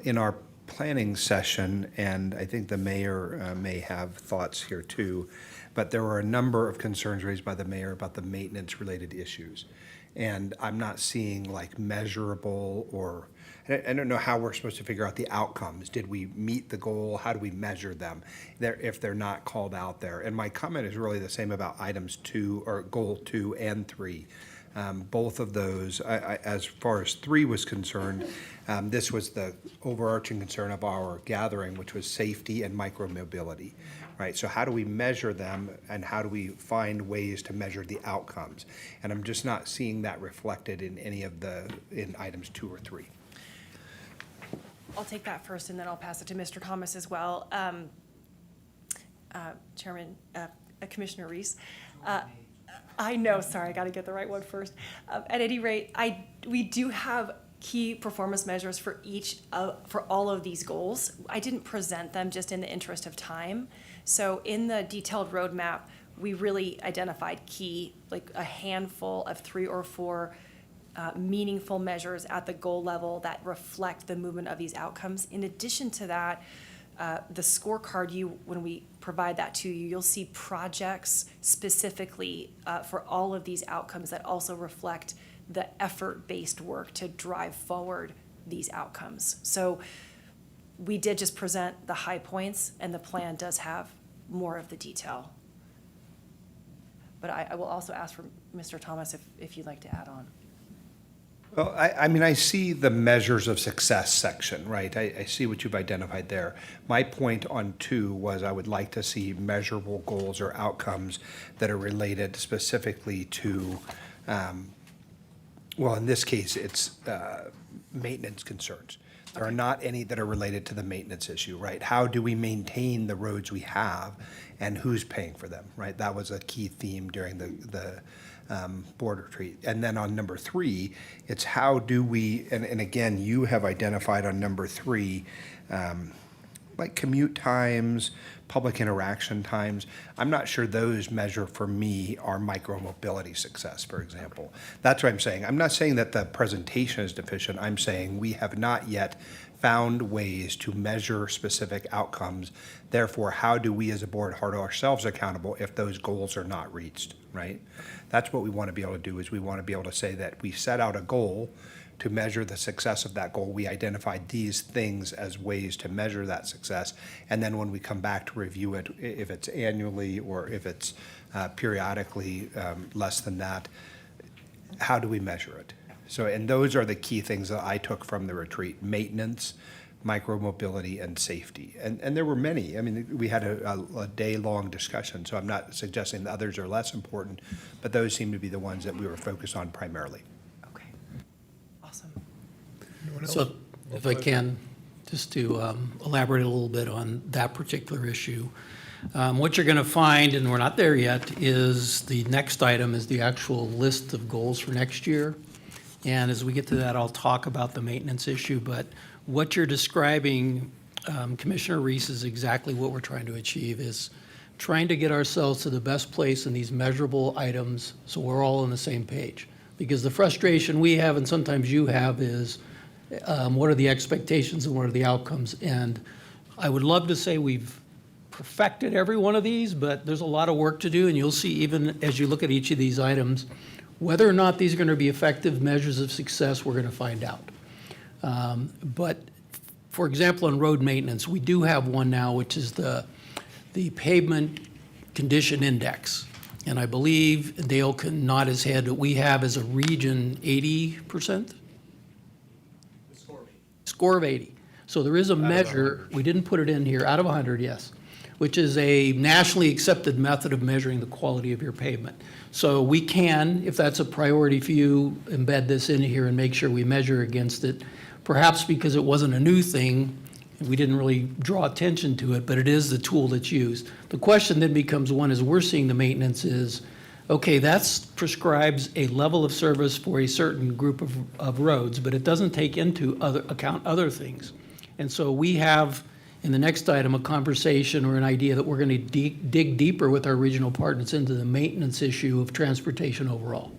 In our planning session, and I think the mayor may have thoughts here too, but there were a number of concerns raised by the mayor about the maintenance-related issues. And I'm not seeing like measurable or, I don't know how we're supposed to figure out the outcomes. Did we meet the goal? How do we measure them if they're not called out there? And my comment is really the same about items 2, or Goal 2 and 3. Both of those, as far as 3 was concerned, this was the overarching concern of our gathering, which was safety and micromobility, right? So how do we measure them, and how do we find ways to measure the outcomes? And I'm just not seeing that reflected in any of in items 2 or 3. I'll take that first, and then I'll pass it to Mr. Thomas as well. Chairman, Commissioner Reese. I know, sorry, I got to get the right one first. At any rate, we do have key performance measures for for all of these goals. I didn't present them just in the interest of time. So in the detailed roadmap, we really identified like a handful of 3 or 4 meaningful measures at the goal level that reflect the movement of these outcomes. In addition to that, the scorecard, when we provide that to you, you'll see projects specifically for all of these outcomes that also reflect the effort-based work to drive forward these outcomes. So we did just present the high points, and the plan does have more of the detail. But I will also ask for Mr. Thomas if you'd like to add on. Well, I see the measures of success section, right? I see what you've identified there. My point on 2 was I would like to see measurable goals or outcomes that are related specifically to, well, in this case, it's maintenance concerns. There are not any that are related to the maintenance issue, right? How do we maintain the roads we have, and who's paying for them, right? That was a key theme during the board retreat. And then on number 3, it's how do we, and again, you have identified on number 3, like commute times, public interaction times. I'm not sure those measure for me are micromobility success, for example. That's what I'm saying. I'm not saying that the presentation is deficient. I'm saying we have not yet found ways to measure specific outcomes. Therefore, how do we as a board hold ourselves accountable if those goals are not reached, right? That's what we want to be able to do, is we want to be able to say that we set out a goal to measure the success of that goal. We identified these things as ways to measure that success. And then when we come back to review it, if it's annually or if it's periodically less than that, how do we measure it? So, and those are the key things that I took from the retreat: maintenance, micromobility, and safety. And there were many. I mean, we had a day-long discussion, so I'm not suggesting the others are less important, but those seem to be the ones that we were focused on primarily. Okay, awesome. So if I can, just to elaborate a little bit on that particular issue. What you're going to find, and we're not there yet, is the next item is the actual list of goals for next year. And as we get to that, I'll talk about the maintenance issue. But what you're describing, Commissioner Reese, is exactly what we're trying to achieve, is trying to get ourselves to the best place in these measurable items so we're all on the same page. Because the frustration we have, and sometimes you have, is what are the expectations and what are the outcomes? And I would love to say we've perfected every one of these, but there's a lot of work to do, and you'll see even as you look at each of these items, whether or not these are going to be effective measures of success, we're going to find out. But for example, on road maintenance, we do have one now, which is the pavement condition index. And I believe Dale can nod his head, that we have as a region 80%? Score of 80. So there is a measure, we didn't put it in here, out of 100, yes, which is a nationally accepted method of measuring the quality of your pavement. So we can, if that's a priority for you, embed this in here and make sure we measure against it. Perhaps because it wasn't a new thing, We didn't really draw attention to it, but it is the tool that's used. The question then becomes one, as we're seeing the maintenance is, okay, that prescribes a level of service for a certain group of roads, but it doesn't take into account other things. And so we have, in the next item, a conversation or an idea that we're going to dig deeper with our regional partners into the maintenance issue of transportation overall.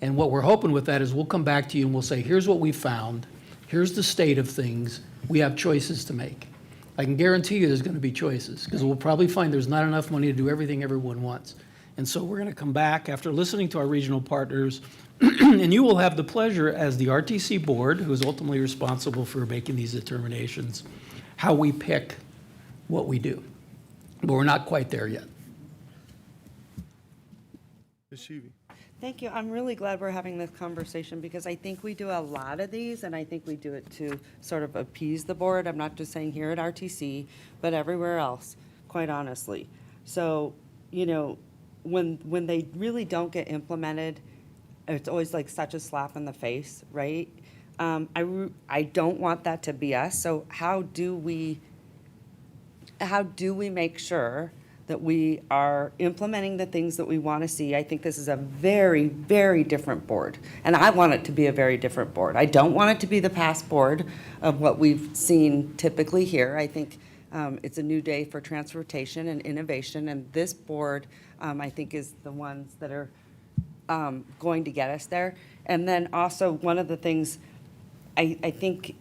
And what we're hoping with that is we'll come back to you and we'll say, here's what we found, here's the state of things, we have choices to make. I can guarantee you there's going to be choices, because we'll probably find there's not enough money to do everything everyone wants. And so we're going to come back after listening to our regional partners, and you will have the pleasure as the RTC board, who is ultimately responsible for making these determinations, how we pick what we do. But we're not quite there yet. Ms. Sheevy. Thank you. I'm really glad we're having this conversation because I think we do a lot of these, and I think we do it to sort of appease the board. I'm not just saying here at RTC, but everywhere else, quite honestly. So, you know, when they really don't get implemented, it's always like such a slap in the face, right? I don't want that to be us. So how do we make sure that we are implementing the things that we want to see? I think this is a very, very different board, and I want it to be a very different board. I don't want it to be the past board of what we've seen typically here. I think it's a new day for transportation and innovation, and this board, I think, is the ones that are going to get us there. And then also, one of the things I think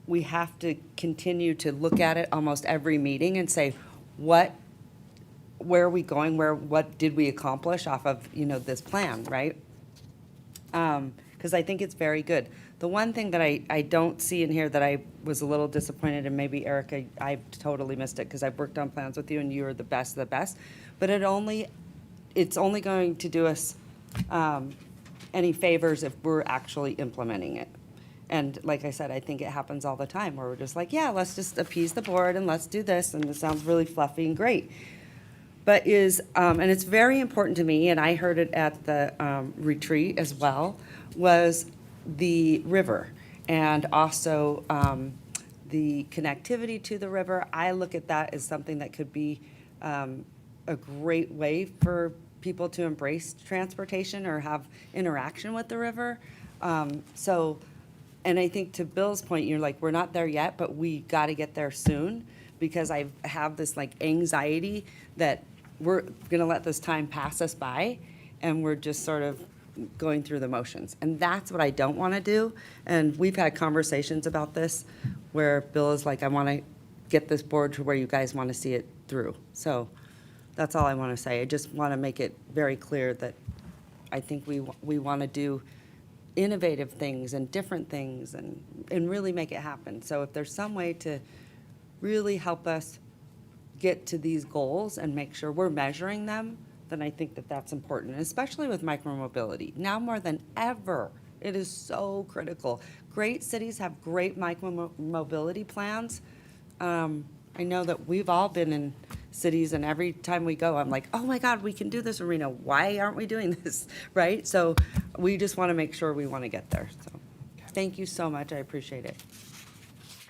we have to continue to look at it almost every meeting and say, where are we going? What did we accomplish off of, you know, this plan, right? Because I think it's very good. The one thing that I don't see in here that I was a little disappointed, and maybe Erica, I totally missed it because I've worked on plans with you and you are the best of the best, but it's only going to do us any favors if we're actually implementing it. And like I said, I think it happens all the time where we're just like, yeah, let's just appease the board and let's do this, and it sounds really fluffy and great. But and it's very important to me, and I heard it at the retreat as well, was the river and also the connectivity to the river. I look at that as something that could be a great way for people to embrace transportation or have interaction with the river. And I think to Bill's point, you're like, we're not there yet, but we got to get there soon, because I have this like anxiety that we're going to let this time pass us by and we're just sort of going through the motions. And that's what I don't want to do. And we've had conversations about this where Bill is like, I want to get this board to where you guys want to see it through. So that's all I want to say. I just want to make it very clear that I think we want to do innovative things and different things and really make it happen. So if there's some way to really help us get to these goals and make sure we're measuring them, then I think that that's important, especially with micromobility. Now more than ever, it is so critical. Great cities have great micromobility plans. I know that we've all been in cities, and every time we go, I'm like, oh my God, we can do this, Arena. Why aren't we doing this, right? So we just want to make sure we want to get there. So thank you so much. I appreciate it.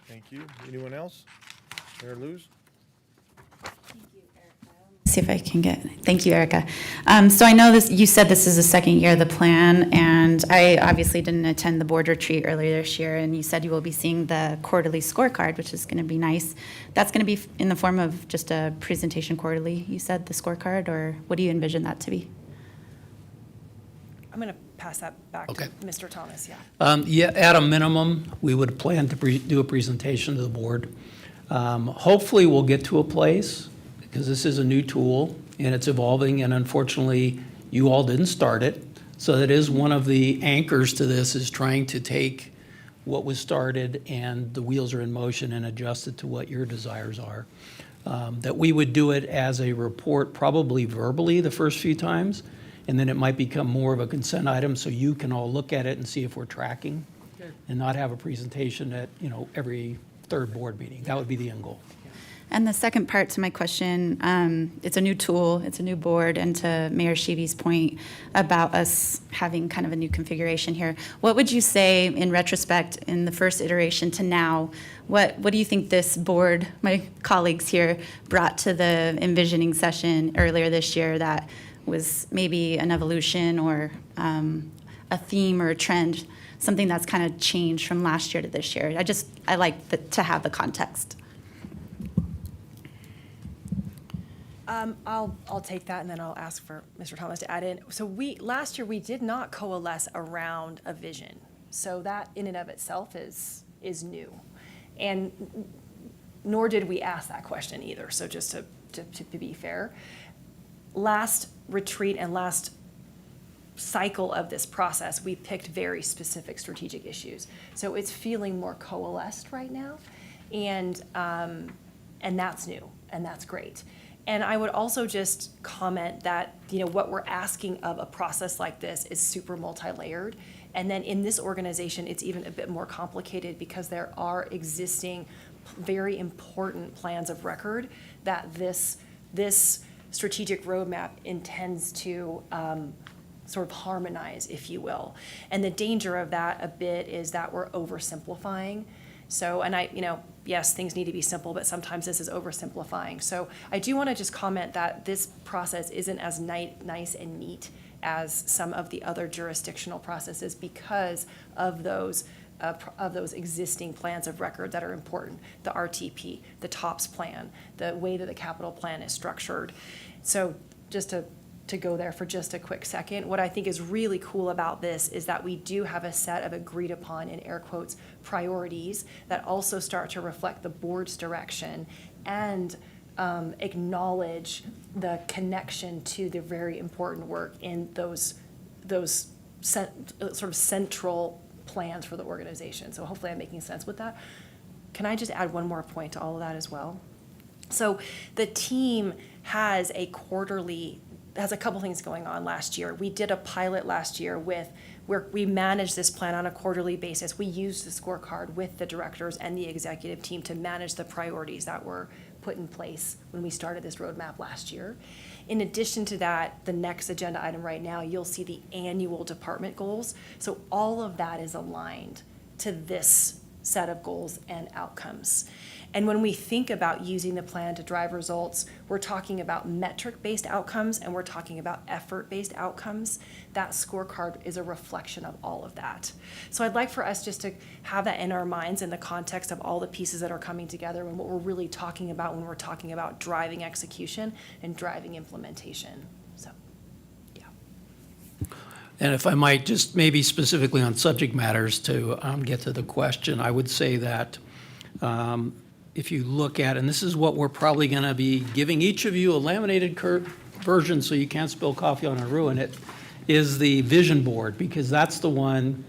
Thank you. Anyone else? Mayor Luz? See if I can get, thank you, Erica. So I know this, you said this is the second year of the plan, and I obviously didn't attend the board retreat earlier this year, and you said you will be seeing the quarterly scorecard, which is going to be nice. That's going to be in the form of just a presentation quarterly, you said, the scorecard, or what do you envision that to be? I'm going to pass that back Okay. to Mr. Thomas, yeah. Yeah, at a minimum, we would plan to do a presentation to the board. Hopefully, we'll get to a place, because this is a new tool and it's evolving, and unfortunately, you all didn't start it. So that is one of the anchors to this, is trying to take what was started and the wheels are in motion and adjust it to what your desires are. That we would do it as a report, probably verbally the first few times, and then it might become more of a consent item so you can all look at it and see if we're tracking, and not have a presentation at, every third board meeting. That would be the end goal. And the second part to my question, it's a new tool, it's a new board, and to Mayor Shivi's point about us having kind of a new configuration here, what would you say in retrospect, in the first iteration to now, what do you think this board, my colleagues here, brought to the envisioning session earlier this year that was maybe an evolution or a theme or a trend, something that's kind of changed from last year to this year? I like to have the context. I'll take that, and then I'll ask for Mr. Thomas to add in. So last year, we did not coalesce around a vision. So that in and of itself is new. And nor did we ask that question either, so just to be fair. Last retreat and last cycle of this process, we picked very specific strategic issues. So it's feeling more coalesced right now, and that's new, and that's great. And I would also just comment that, what we're asking of a process like this is super multi-layered. And then in this organization, it's even a bit more complicated because there are existing very important plans of record that this strategic roadmap intends to sort of harmonize, if you will. And the danger of that a bit is that we're oversimplifying. So, and yes, things need to be simple, but sometimes this is oversimplifying. So I do want to just comment that this process isn't as nice and neat as some of the other jurisdictional processes because of those existing plans of record that are important, the RTP, the TOPS plan, the way that the capital plan is structured. So just to go there for just a quick second, what I think is really cool about this is that we do have a set of agreed upon, in air quotes, priorities that also start to reflect the board's direction and acknowledge the connection to the very important work in those sort of central plans for the organization. So hopefully I'm making sense with that. Can I just add one more point to all of that as well? So the team has a couple things going on last year. We did a pilot last year where we managed this plan on a quarterly basis. We used the scorecard with the directors and the executive team to manage the priorities that were put in place when we started this roadmap last year. In addition to that, the next agenda item right now, you'll see the annual department goals. So all of that is aligned to this set of goals and outcomes. And when we think about using the plan to drive results, we're talking about metric-based outcomes and we're talking about effort-based outcomes. That scorecard is a reflection of all of that. So I'd like for us just to have that in our minds in the context of all the pieces that are coming together and what we're really talking about when we're talking about driving execution and driving implementation. So, yeah. And if I might, just maybe specifically on subject matters to get to the question, I would say that if you look at, and this is what we're probably going to be giving each of you a laminated version so you can't spill coffee on it and ruin it, is the vision board, because that's the one,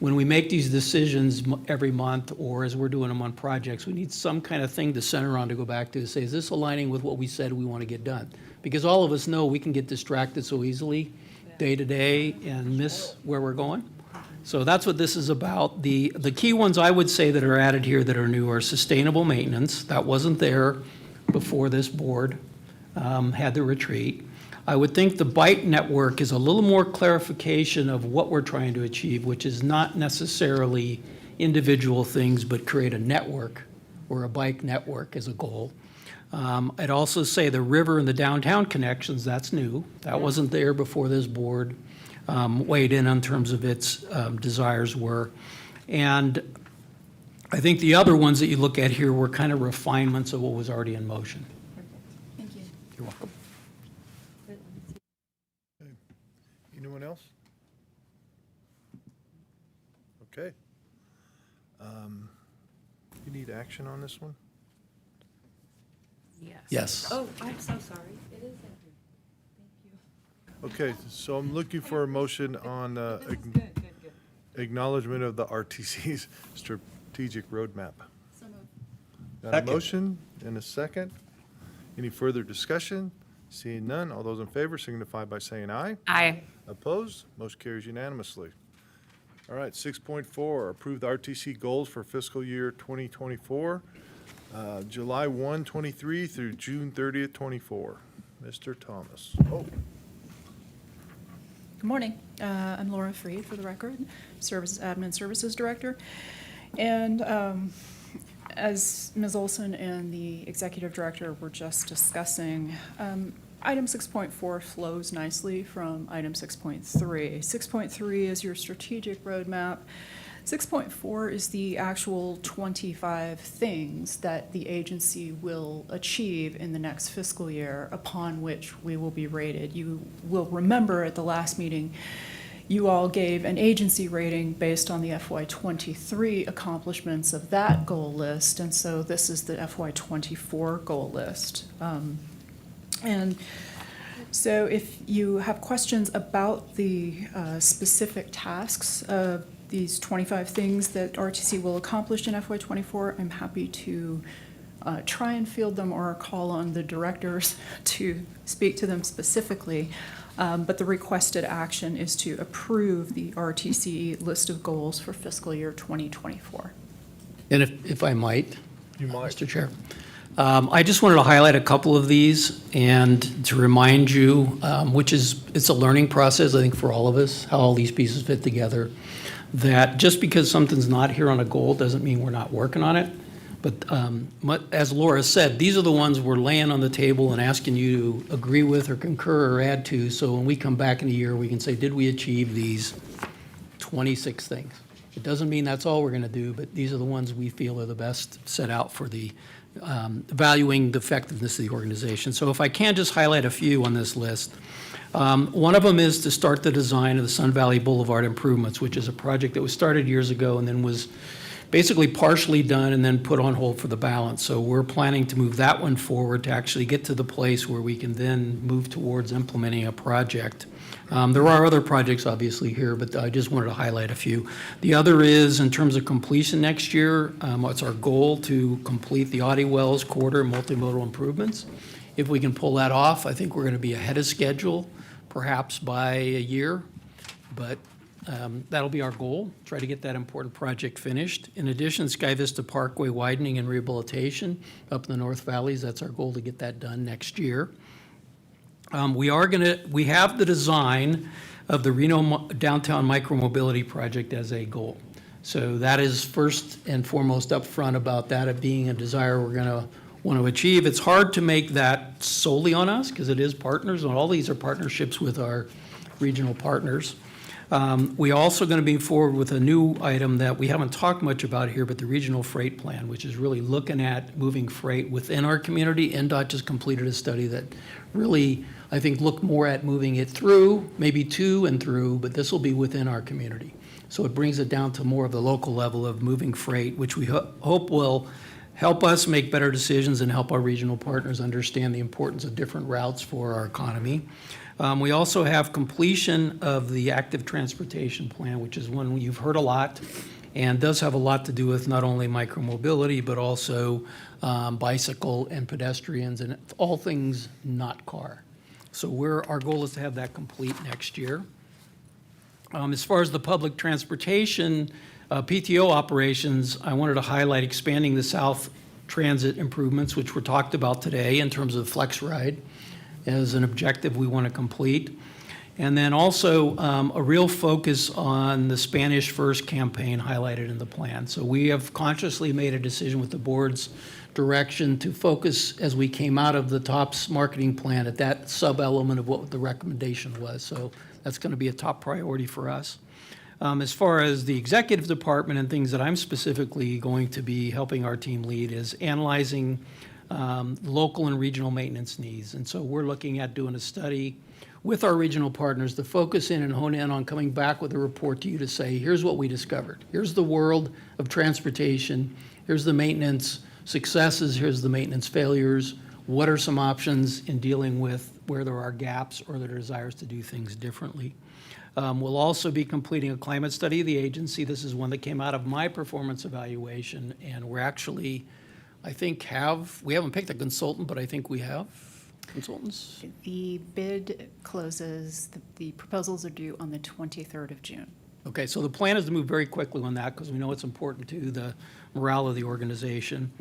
when we make these decisions every month or as we're doing them on projects, we need some kind of thing to center on to go back to say, is this aligning with what we said we want to get done? Because all of us know we can get distracted so easily day to day and miss where we're going. So that's what this is about. The key ones I would say that are added here that are new are sustainable maintenance. That wasn't there before this board had the retreat. I would think the bike network is a little more clarification of what we're trying to achieve, which is not necessarily individual things, but create a network or a bike network as a goal. I'd also say the river and the downtown connections, that's new. That wasn't there before this board weighed in terms of its desires were. And I think the other ones that you look at here were kind of refinements of what was already in motion. Thank you. You're welcome. Anyone else? Okay. You need action on this one? Yes. Oh, I'm so sorry. It is in here. Okay, so I'm looking for a motion on acknowledgement of the RTC's strategic roadmap. Got a Second. motion and a second. Any further discussion? Seeing none, all those in favor signify by saying aye. Aye. Opposed? Motion carries unanimously. All right, 6.4, approve the RTC goals for fiscal year 2024. July 1, 23 through June 30th, 24. Mr. Thomas. Oh, Good morning. I'm Laura Freed, for the record, Admin Services Director. And as Ms. Olson and the Executive Director were just discussing, item 6.4 flows nicely from item 6.3. 6.3 is your strategic roadmap. 6.4 is the actual 25 things that the agency will achieve in the next fiscal year, upon which we will be rated. You will remember at the last meeting, you all gave an agency rating based on the FY23 accomplishments of that goal list, and so this is the FY24 goal list. And so if you have questions about the specific tasks of these 25 things that RTC will accomplish in FY24, I'm happy to try and field them or call on the directors to speak to them specifically. But the requested action is to approve the RTC list of goals for fiscal year 2024. And if I might, you might. Mr. Chair. I just wanted to highlight a couple of these and to remind you, it's a learning process, I think, for all of us, how all these pieces fit together, that just because something's not here on a goal doesn't mean we're not working on it. But as Laura said, these are the ones we're laying on the table and asking you to agree with or concur or add to, so when we come back in a year, we can say, did we achieve these 26 things? It doesn't mean that's all we're going to do, but these are the ones we feel are the best set out for the evaluating the effectiveness of the organization. So if I can just highlight a few on this list. One of them is to start the design of the Sun Valley Boulevard improvements, which is a project that was started years ago and then was basically partially done and then put on hold for the balance. So we're planning to move that one forward to actually get to the place where we can then move towards implementing a project. There are other projects obviously here, but I just wanted to highlight a few. The other is in terms of completion next year, it's our goal to complete the Audie Wells Corridor multimodal improvements. If we can pull that off, I think we're going to be ahead of schedule, perhaps by a year, but that'll be our goal, try to get that important project finished. In addition, Sky Vista Parkway widening and rehabilitation up in the North Valleys, that's our goal to get that done next year. We have the design of the Reno Downtown Micromobility Project as a goal. So that is first and foremost up front about that of being a desire we're going to want to achieve. It's hard to make that solely on us because it is partners, and all these are partnerships with our regional partners. We also going to be forward with a new item that we haven't talked much about here, but the regional freight plan, which is really looking at moving freight within our community. NDOT just completed a study that really, I think, looked more at moving it through, maybe to and through, but this will be within our community. So it brings it down to more of the local level of moving freight, which we hope will help us make better decisions and help our regional partners understand the importance of different routes for our economy. We also have completion of the active transportation plan, which is one you've heard a lot and does have a lot to do with not only micromobility, but also bicycle and pedestrians and all things not car. So our goal is to have that complete next year. As far as the public transportation PTO operations, I wanted to highlight expanding the South Transit improvements, which were talked about today in terms of Flex Ride as an objective we want to complete. And then also a real focus on the Spanish First campaign highlighted in the plan. So we have consciously made a decision with the board's direction to focus as we came out of the TOPS marketing plan at that sub-element of what the recommendation was. So that's going to be a top priority for us. As far as the executive department and things that I'm specifically going to be helping our team lead is analyzing local and regional maintenance needs. And so we're looking at doing a study with our regional partners to focus in and hone in on coming back with a report to you to say, here's what we discovered. Here's the world of transportation. Here's the maintenance successes. Here's the maintenance failures. What are some options in dealing with where there are gaps or there are desires to do things differently? We'll also be completing a climate study of the agency. This is one that came out of my performance evaluation, and we're actually, I think, we haven't picked a consultant, but I think we have consultants. The bid closes, the proposals are due on the 23rd of June. Okay, so the plan is to move very quickly on that because we know it's important to the morale of the organization.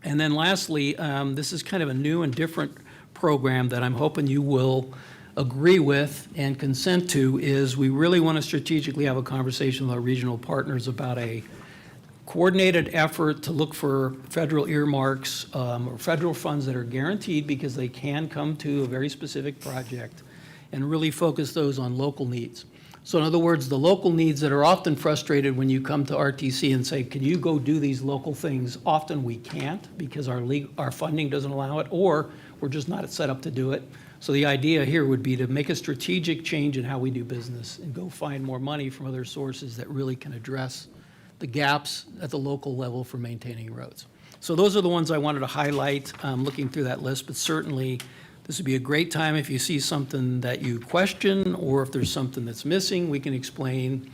And then lastly, this is kind of a new and different program that I'm hoping you will agree with and consent to, is we really want to strategically have a conversation with our regional partners about a coordinated effort to look for federal earmarks or federal funds that are guaranteed because they can come to a very specific project, and really focus those on local needs. So in other words, the local needs that are often frustrated when you come to RTC and say, can you go do these local things? Often we can't because our funding doesn't allow it, or we're just not set up to do it. So the idea here would be to make a strategic change in how we do business and go find more money from other sources that really can address the gaps at the local level for maintaining roads. So those are the ones I wanted to highlight, looking through that list, but certainly this would be a great time if you see something that you question, or if there's something that's missing, we can explain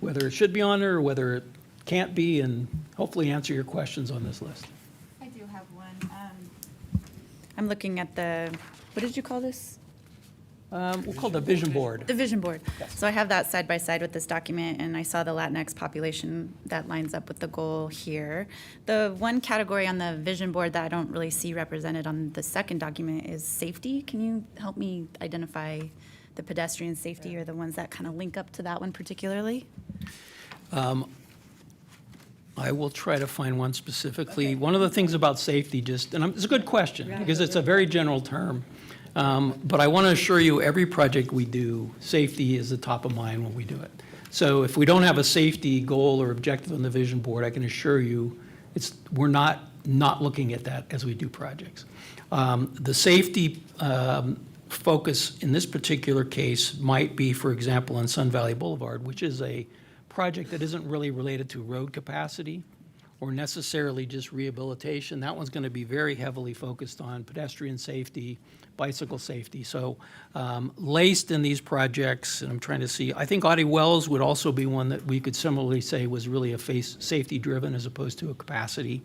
whether it should be on there or whether it can't be, and hopefully answer your questions on this list. I do have one. I'm looking at what did you call this? We'll call it the vision board. The vision board. So I have that side by side with this document, and I saw the Latinx population that lines up with the goal here. The one category on the vision board that I don't really see represented on the second document is safety. Can you help me identify the pedestrian safety or the ones that kind of link up to that one particularly? I will try to find one specifically. One of the things about safety, it's a good question, because it's a very general term. But I want to assure you, every project we do, safety is the top of mind when we do it. So if we don't have a safety goal or objective on the vision board, I can assure you, we're not looking at that as we do projects. The safety focus in this particular case might be, for example, on Sun Valley Boulevard, which is a project that isn't really related to road capacity or necessarily just rehabilitation. That one's going to be very heavily focused on pedestrian safety, bicycle safety. So laced in these projects, and I'm trying to see, I think Audie Wells would also be one that we could similarly say was really a safety driven as opposed to a capacity.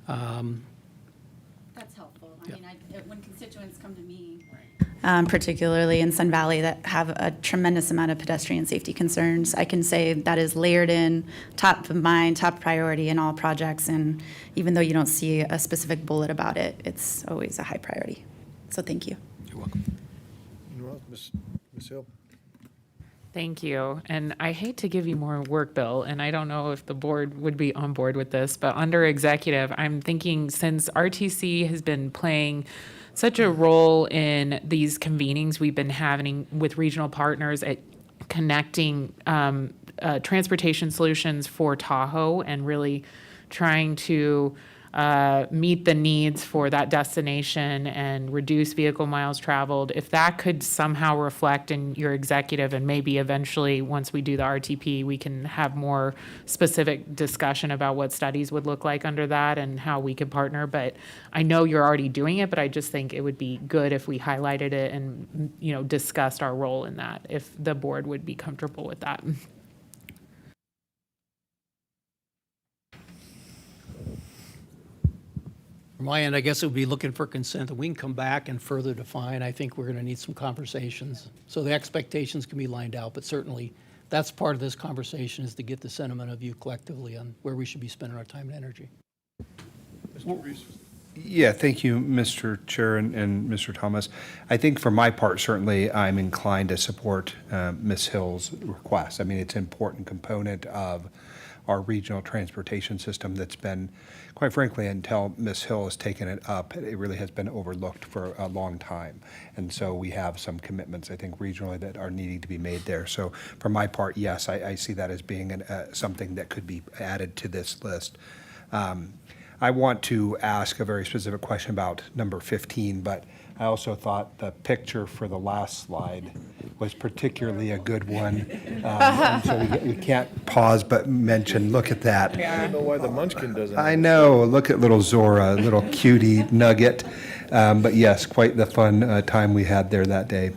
That's helpful. I mean, when constituents come to me, particularly in Sun Valley, that have a tremendous amount of pedestrian safety concerns, I can say that is layered in, top of mind, top priority in all projects. And even though you don't see a specific bullet about it, it's always a high priority. So thank you. You're welcome. You're welcome, Ms. Hill. Thank you. And I hate to give you more work, Bill, and I don't know if the board would be on board with this, but under executive, I'm thinking since RTC has been playing such a role in these convenings we've been having with regional partners at connecting transportation solutions for Tahoe and really trying to meet the needs for that destination and reduce vehicle miles traveled. If that could somehow reflect in your executive, and maybe eventually once we do the RTP, we can have more specific discussion about what studies would look like under that and how we could partner. But I know you're already doing it, but I just think it would be good if we highlighted it and, discussed our role in that, if the board would be comfortable with that. From my end, I guess it would be looking for consent, and we can come back and further define. I think we're going to need some conversations. So the expectations can be lined out, but certainly that's part of this conversation, is to get the sentiment of you collectively on where we should be spending our time and energy. Mr. Reese? Yeah, thank you, Mr. Chair and Mr. Thomas. I think for my part, certainly, I'm inclined to support Ms. Hill's request. I mean, it's an important component of our regional transportation system that's been, quite frankly, until Ms. Hill has taken it up, it really has been overlooked for a long time. And so we have some commitments, I think, regionally that are needing to be made there. So for my part, yes, I see that as being something that could be added to this list. I want to ask a very specific question about number 15, but I also thought the picture for the last slide was particularly a good one. And so we can't pause but mention, look at that. I don't know why the Munchkin doesn't. I know, look at little Zora, little cutie nugget. But yes, quite the fun time we had there that day.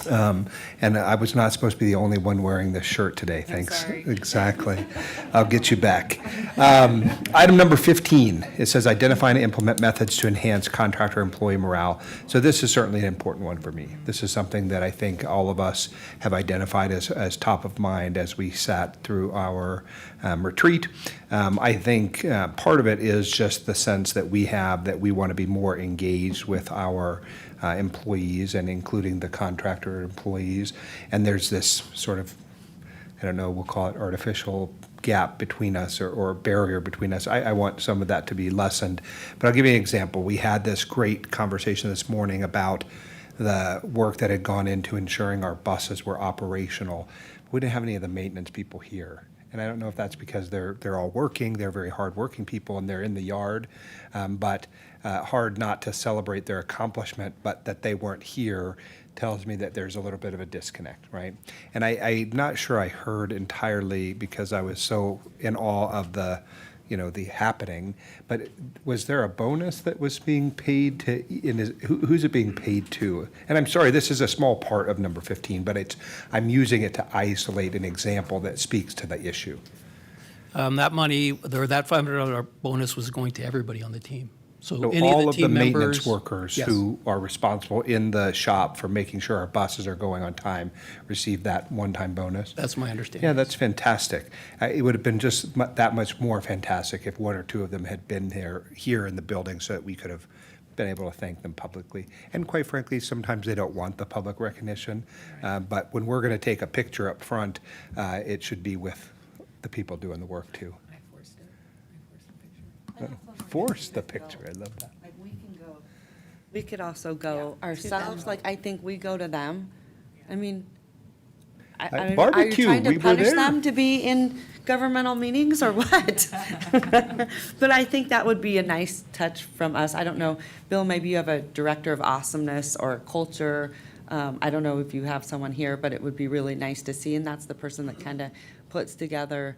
And I was not supposed to be the only one wearing this shirt today, thanks. sorry. Exactly. I'll get you back. Item number 15, it says identify and implement methods to enhance contractor employee morale. So this is certainly an important one for me. This is something that I think all of us have identified as top of mind as we sat through our retreat. I think part of it is just the sense that we have that we want to be more engaged with our employees and including the contractor employees. And there's this sort of, I don't know, we'll call it artificial gap between us or barrier between us. I want some of that to be lessened. But I'll give you an example. We had this great conversation this morning about the work that had gone into ensuring our buses were operational. We didn't have any of the maintenance people here. And I don't know if that's because they're all working, they're very hardworking people, and they're in the yard, but hard not to celebrate their accomplishment, but that they weren't here tells me that there's a little bit of a disconnect, right? And I'm not sure I heard entirely because I was so in awe of the happening, but was there a bonus that was being paid to, who's it being paid to? And I'm sorry, this is a small part of number 15, but I'm using it to isolate an example that speaks to the issue. That money, that $500 bonus was going to everybody on the team. So So any of all the of the team maintenance members. workers Yes. who are responsible in the shop for making sure our buses are going on time receive that one-time bonus? That's my understanding. Yeah, that's fantastic. It would have been just that much more fantastic if one or two of them had been here in the building so that we could have been able to thank them publicly. And quite frankly, sometimes they don't want the public recognition. But when we're going to take a picture up front, it should be with the people doing the work too. Force the picture, I love that. Like, we could also go ourselves, like, I think we go to them. I mean, are you Barbecue, trying we to were punish there. them to be in governmental meetings or what? But I think that would be a nice touch from us. I don't know, Bill, maybe you have a director of awesomeness or culture. I don't know if you have someone here, but it would be really nice to see, and that's the person that kind of puts together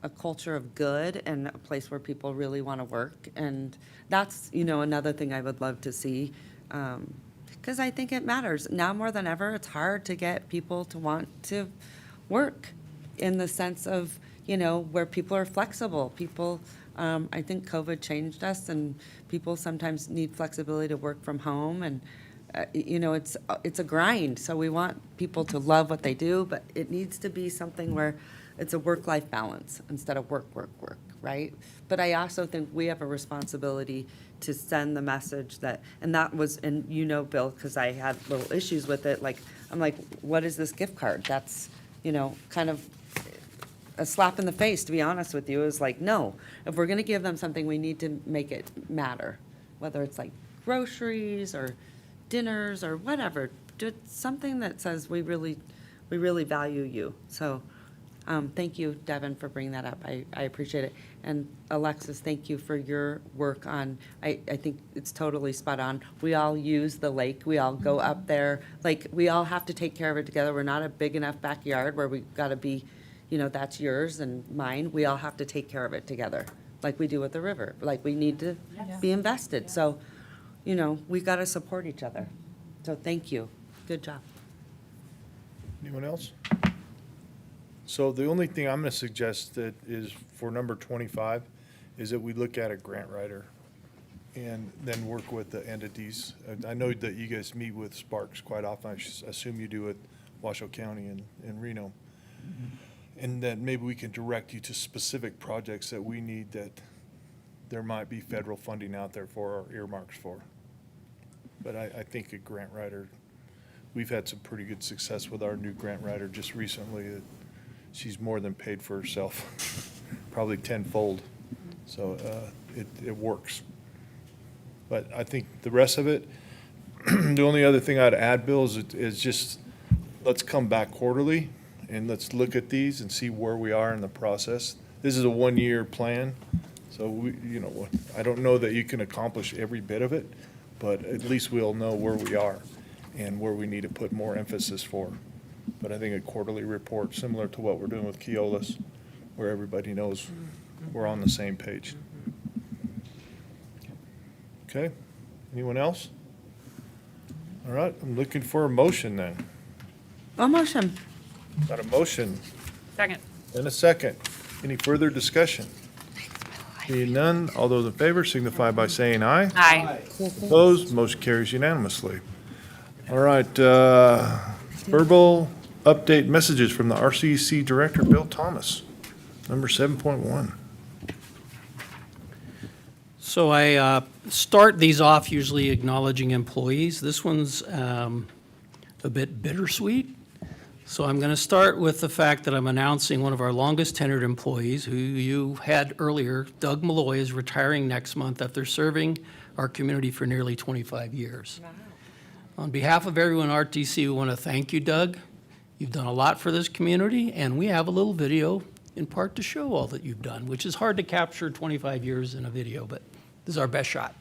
a culture of good and a place where people really want to work. And that's, another thing I would love to see, because I think it matters. Now more than ever, it's hard to get people to want to work in the sense of, where people are flexible. People, I think COVID changed us, and people sometimes need flexibility to work from home. And, it's a grind. So we want people to love what they do, but it needs to be something where it's a work-life balance instead of work, right? But I also think we have a responsibility to send the message that, and that was, and Bill, because I had little issues with it, like, I'm like, what is this gift card? That's, kind of a slap in the face, to be honest with you. Is like, no, if we're gonna give them something, we need to make it matter, whether it's like groceries or dinners or whatever. Just something that says we really value you. So, thank you, Devin, for bringing that up. I appreciate it. And Alexis, thank you for your work on, I think it's totally spot on. We all use the lake. We all go up there. Like, we all have to take care of it together. We're not a big enough backyard where we gotta be, that's yours and mine. We all have to take care of it together, like we do with the river. Like, we need to be invested. So, we gotta support each other. So thank you. Good job. Anyone else? So the only thing I'm going to suggest that is for number 25 is that we look at a grant writer and then work with the entities. I know that you guys meet with Sparks quite often. I assume you do at Washoe County and Reno. And then maybe we can direct you to specific projects that we need that there might be federal funding out there for or earmarks for. But I think a grant writer, we've had some pretty good success with our new grant writer just recently. She's more than paid for herself, probably tenfold. So it works. But I think the rest of it, the only other thing I'd add, Bill, is just let's come back quarterly and let's look at these and see where we are in the process. This is a one-year plan, so I don't know that you can accomplish every bit of it, but at least we'll know where we are and where we need to put more emphasis for. But I think a quarterly report, similar to what we're doing with Keolis, where everybody knows we're on the same page. Okay? Anyone else? All right, I'm looking for a motion then. A motion. Got a motion Second. and a second. Any further discussion? Being none, all those in favor signify by saying aye. Aye. Opposed, motion carries unanimously. All right, verbal update messages from the RCC Director, Bill Thomas, number 7.1. So I start these off usually acknowledging employees. This one's a bit bittersweet. So I'm going to start with the fact that I'm announcing one of our longest tenured employees, who you had earlier, Doug Malloy, is retiring next month after serving our community for nearly 25 years. On behalf of everyone at RTC, we want to thank you, Doug. You've done a lot for this community, and we have a little video in part to show all that you've done, which is hard to capture 25 years in a video, but this is our best shot.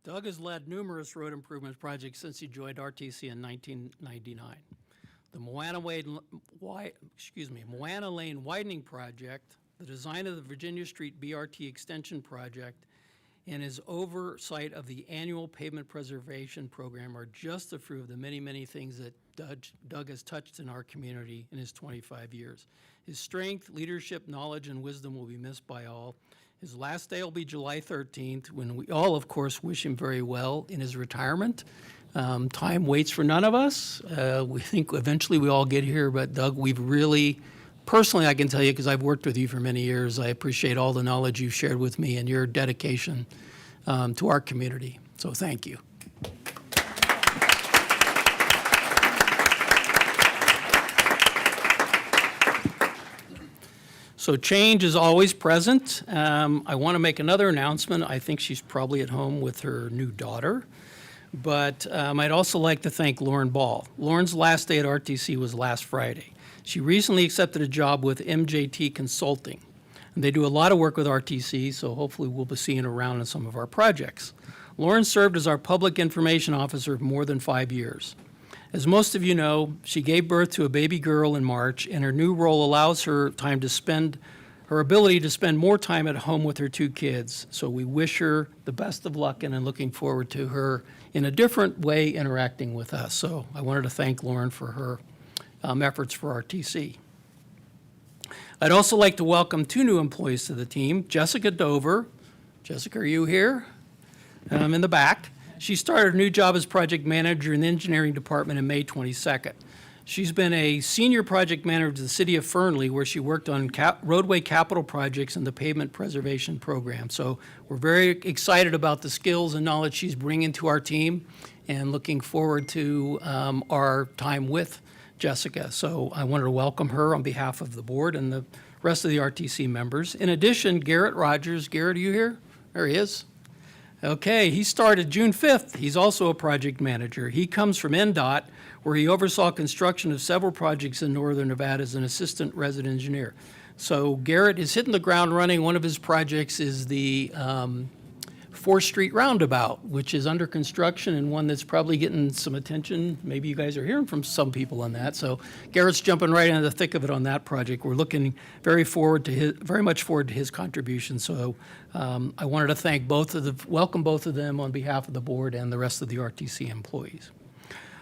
Doug has led numerous road improvement projects since he joined RTC in 1999. The Moana Lane Widening Project, the design of the Virginia Street BRT Extension Project, and his oversight of the annual pavement preservation program are just a few of the many, many things that Doug has touched in our community in his 25 years. His strength, leadership, knowledge, and wisdom will be missed by all. His last day will be July 13th, when we all, of course, wish him very well in his retirement. Time waits for none of us. We think eventually we all get here, but Doug, we've really, personally, I can tell you, because I've worked with you for many years, I appreciate all the knowledge you've shared with me and your dedication to our community. So thank you. So change is always present. I want to make another announcement. I think she's probably at home with her new daughter. But I'd also like to thank Lauren Ball. Lauren's last day at RTC was last Friday. She recently accepted a job with MJT Consulting. And they do a lot of work with RTC, so hopefully we'll be seeing her around in some of our projects. Lauren served as our public information officer for more than 5 years. As most of you know, she gave birth to a baby girl in March, and her new role allows her her ability to spend more time at home with her 2 kids. So we wish her the best of luck and I'm looking forward to her in a different way interacting with us. So I wanted to thank Lauren for her efforts for RTC. I'd also like to welcome 2 new employees to the team. Jessica Dover. Jessica, are you here? In the back. She started a new job as project manager in the engineering department on May 22nd. She's been a senior project manager to the city of Fernley, where she worked on roadway capital projects and the pavement preservation program. So we're very excited about the skills and knowledge she's bringing to our team and looking forward to our time with Jessica. So I wanted to welcome her on behalf of the board and the rest of the RTC members. In addition, Garrett Rogers. Garrett, are you here? There he is. Okay, he started June 5th. He's also a project manager. He comes from NDOT, where he oversaw construction of several projects in northern Nevada as an assistant resident engineer. So Garrett is hitting the ground running. One of his projects is the 4th Street Roundabout, which is under construction and one that's probably getting some attention. Maybe you guys are hearing from some people on that. So Garrett's jumping right into the thick of it on that project. We're looking very much forward to his contribution. So I wanted to welcome both of them on behalf of the board and the rest of the RTC employees.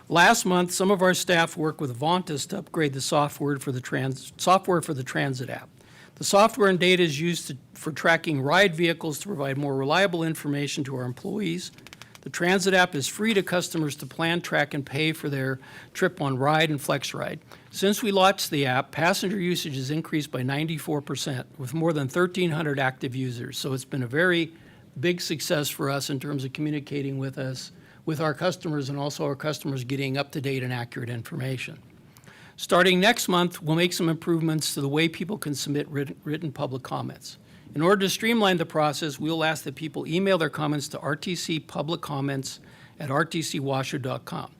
Last month, some of our staff worked with Vontas to upgrade the software for the transit app. The software and data is used for tracking ride vehicles to provide more reliable information to our employees. The transit app is free to customers to plan, track, and pay for their trip on Ride and FlexRide. Since we launched the app, passenger usage has increased by 94%, with more than 1,300 active users. So it's been a very big success for us in terms of communicating with us with our customers and also our customers getting up-to-date and accurate information. Starting next month, we'll make some improvements to the way people can submit written public comments. In order to streamline the process, we'll ask that people email their comments to rtcpubliccomments@rtcwashoe.com.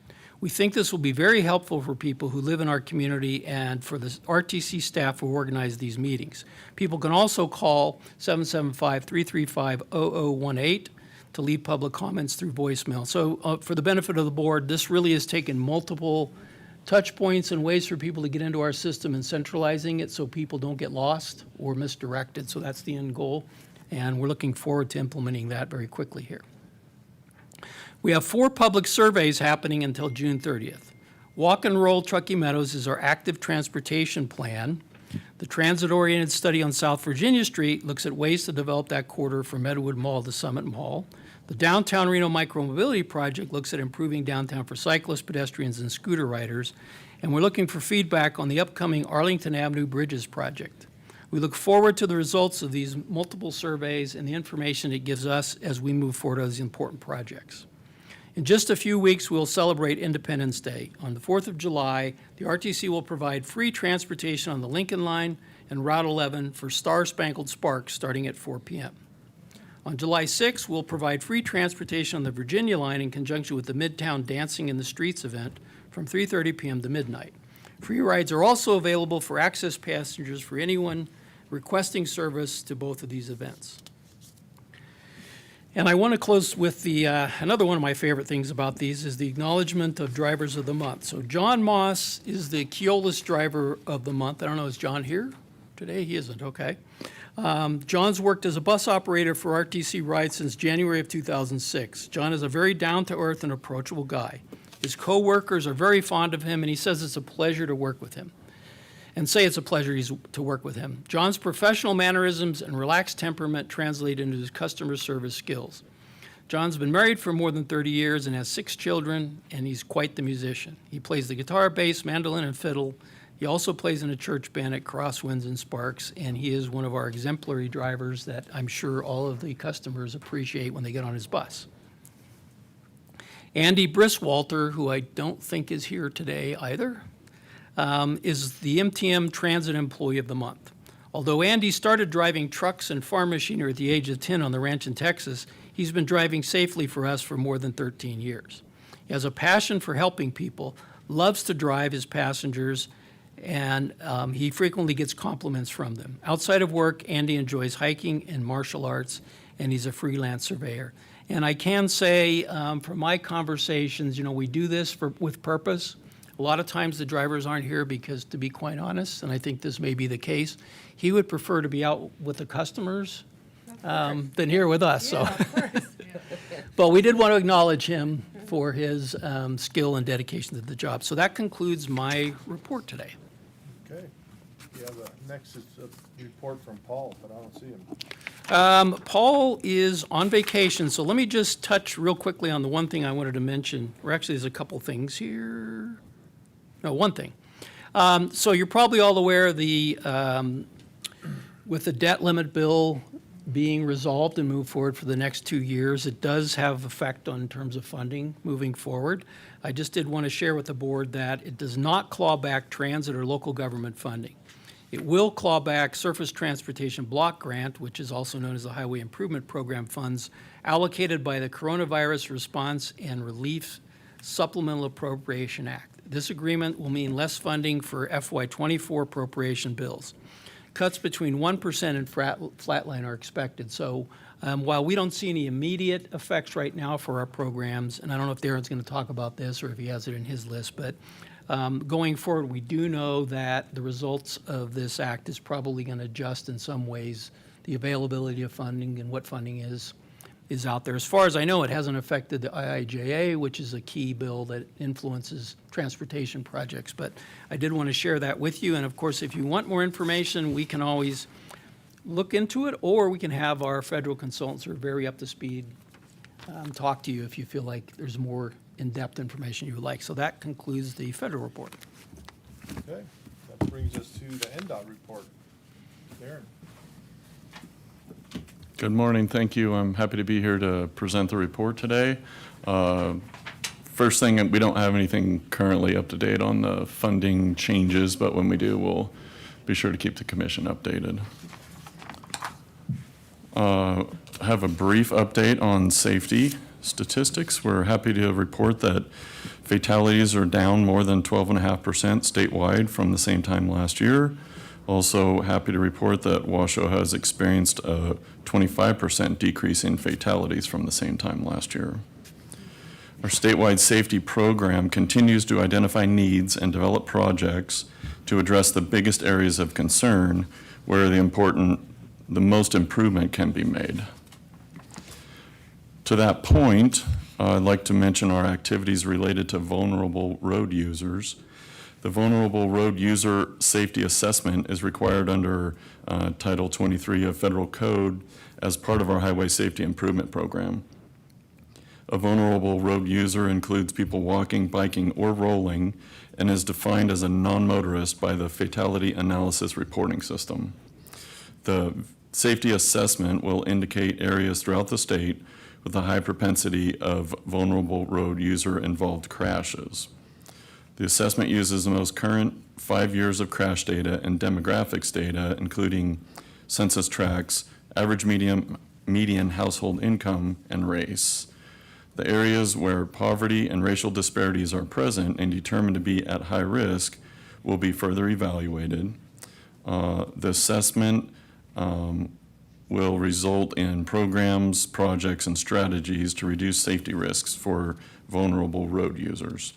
We think this will be very helpful for people who live in our community and for the RTC staff who organize these meetings. People can also call 775-335-0018 to leave public comments through voicemail. So for the benefit of the board, this really has taken multiple touch points and ways for people to get into our system and centralizing it so people don't get lost or misdirected. So that's the end goal, and we're looking forward to implementing that very quickly here. We have 4 public surveys happening until June 30th. Walk and Roll Truckee Meadows is our active transportation plan. The transit-oriented study on South Virginia Street looks at ways to develop that corridor from Meadowood Mall to Summit Mall. The Downtown Reno Micromobility Project looks at improving downtown for cyclists, pedestrians, and scooter riders. And we're looking for feedback on the upcoming Arlington Avenue Bridges project. We look forward to the results of these multiple surveys and the information it gives us as we move forward on these important projects. In just a few weeks, we'll celebrate Independence Day. On the 4th of July, the RTC will provide free transportation on the Lincoln Line and Route 11 for Star Spangled Sparks starting at 4 p.m. On July 6th, we'll provide free transportation on the Virginia Line in conjunction with the Midtown Dancing in the Streets event from 3:30 p.m. to midnight. Free rides are also available for access passengers for anyone requesting service to both of these events. And I want to close with another one of my favorite things about these is the acknowledgement of Drivers of the Month. So John Moss is the Keolis Driver of the Month. I don't know, is John here today? He isn't, okay. John's worked as a bus operator for RTC Rides since January of 2006. John is a very down-to-earth and approachable guy. His co-workers are very fond of him, and he says it's a pleasure to work with him. And say it's a pleasure to work with him. John's professional mannerisms and relaxed temperament translate into his customer service skills. John's been married for more than 30 years and has 6 children, and he's quite the musician. He plays the guitar, bass, mandolin, and fiddle. He also plays in a church band at Crosswinds and Sparks, and he is one of our exemplary drivers that I'm sure all of the customers appreciate when they get on his bus. Andy Briswalter, who I don't think is here today either, is the MTM Transit Employee of the Month. Although Andy started driving trucks and farm machinery at the age of 10 on the ranch in Texas, he's been driving safely for us for more than 13 years. He has a passion for helping people, loves to drive his passengers, and he frequently gets compliments from them. Outside of work, Andy enjoys hiking and martial arts, and he's a freelance surveyor. And I can say from my conversations, we do this with purpose. A lot of times the drivers aren't here because, to be quite honest, and I think this may be the case, he would prefer to be out with the customers than here with us. So, but we did want to acknowledge him for his skill and dedication to the job. So that concludes my report today. Okay. Yeah, next is a report from Paul, but I don't see him. Paul is on vacation, so let me just touch real quickly on the one thing I wanted to mention. Or actually, there's a couple things here. No, one thing. So you're probably all aware with the debt limit bill being resolved and moved forward for the next 2 years, it does have effect on terms of funding moving forward. I just did want to share with the board that it does not claw back transit or local government funding. It will claw back Surface Transportation Block Grant, which is also known as the Highway Improvement Program funds, allocated by the Coronavirus Response and Relief Supplemental Appropriation Act. This agreement will mean less funding for FY24 appropriation bills. Cuts between 1% and flatline are expected. So while we don't see any immediate effects right now for our programs, and I don't know if Darren's going to talk about this or if he has it in his list, but going forward, we do know that the results of this act is probably going to adjust in some ways the availability of funding and what funding is out there. As far as I know, it hasn't affected the IIJA, which is a key bill that influences transportation projects. But I did want to share that with you. And of course, if you want more information, we can always look into it, or we can have our federal consultants who are very up to speed talk to you if you feel like there's more in-depth information you would like. So that concludes the federal report. Okay, that brings us to the NDOT report. Darren. Good morning, thank you. I'm happy to be here to present the report today. First thing, we don't have anything currently up to date on the funding changes, but when we do, we'll be sure to keep the commission updated. I have a brief update on safety statistics. We're happy to report that fatalities are down more than 12.5% statewide from the same time last year. Also happy to report that Washoe has experienced a 25% decrease in fatalities from the same time last year. Our statewide safety program continues to identify needs and develop projects to address the biggest areas of concern where the most improvement can be made. To that point, I'd like to mention our activities related to vulnerable road users. The Vulnerable Road User Safety Assessment is required under Title 23 of Federal Code as part of our Highway Safety Improvement Program. A vulnerable road user includes people walking, biking, or rolling, and is defined as a non-motorist by the Fatality Analysis Reporting System. The safety assessment will indicate areas throughout the state with a high propensity of vulnerable road user-involved crashes. The assessment uses the most current 5 years of crash data and demographics data, including census tracts, average median household income, and race. The areas where poverty and racial disparities are present and determined to be at high risk will be further evaluated. The assessment will result in programs, projects, and strategies to reduce safety risks for vulnerable road users.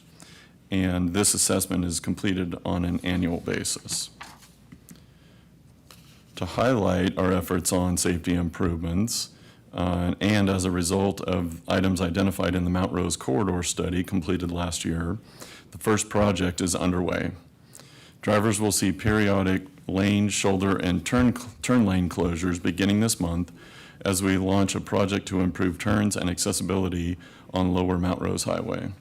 And this assessment is completed on an annual basis. To highlight our efforts on safety improvements, and as a result of items identified in the Mount Rose Corridor study completed last year, the first project is underway. Drivers will see periodic lane, shoulder, and turn lane closures beginning this month as we launch a project to improve turns and accessibility on Lower Mount Rose Highway.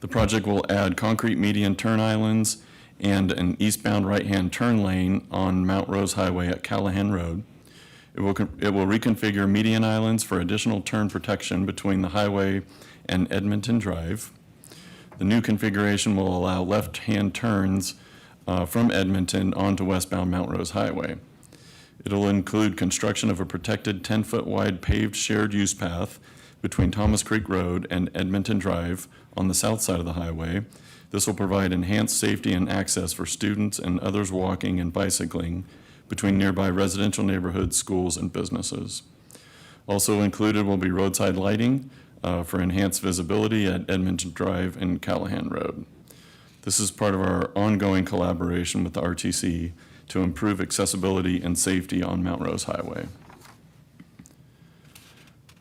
The project will add concrete median turn islands and an eastbound right-hand turn lane on Mount Rose Highway at Callahan Road. It will reconfigure median islands for additional turn protection between the highway and Edmonton Drive. The new configuration will allow left-hand turns from Edmonton onto westbound Mount Rose Highway. It'll include construction of a protected 10-foot wide paved shared use path between Thomas Creek Road and Edmonton Drive on the south side of the highway. This will provide enhanced safety and access for students and others walking and bicycling between nearby residential neighborhoods, schools, and businesses. Also included will be roadside lighting for enhanced visibility at Edmonton Drive and Callahan Road. This is part of our ongoing collaboration with the RTC to improve accessibility and safety on Mount Rose Highway.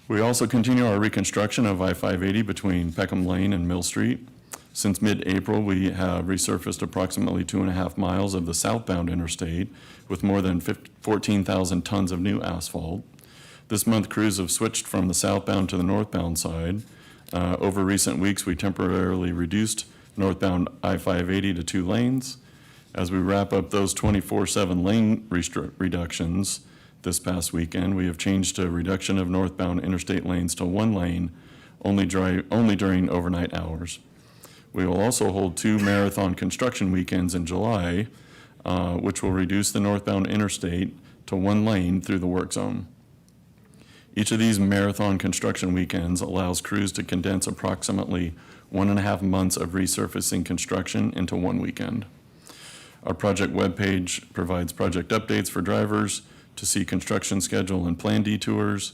We also continue our reconstruction of I-580 between Peckham Lane and Mill Street. Since mid-April, we have resurfaced approximately 2.5 miles of the southbound interstate with more than 14,000 tons of new asphalt. This month, crews have switched from the southbound to the northbound side. Over recent weeks, we temporarily reduced northbound I-580 to 2 lanes. As we wrap up those 24/7 lane reductions this past weekend, we have changed a reduction of northbound interstate lanes to 1 lane only during overnight hours. We will also hold 2 marathon construction weekends in July, which will reduce the northbound interstate to 1 lane through the work zone. Each of these marathon construction weekends allows crews to condense approximately 1.5 months of resurfacing construction into 1 weekend. Our project webpage provides project updates for drivers to see construction schedule and plan detours,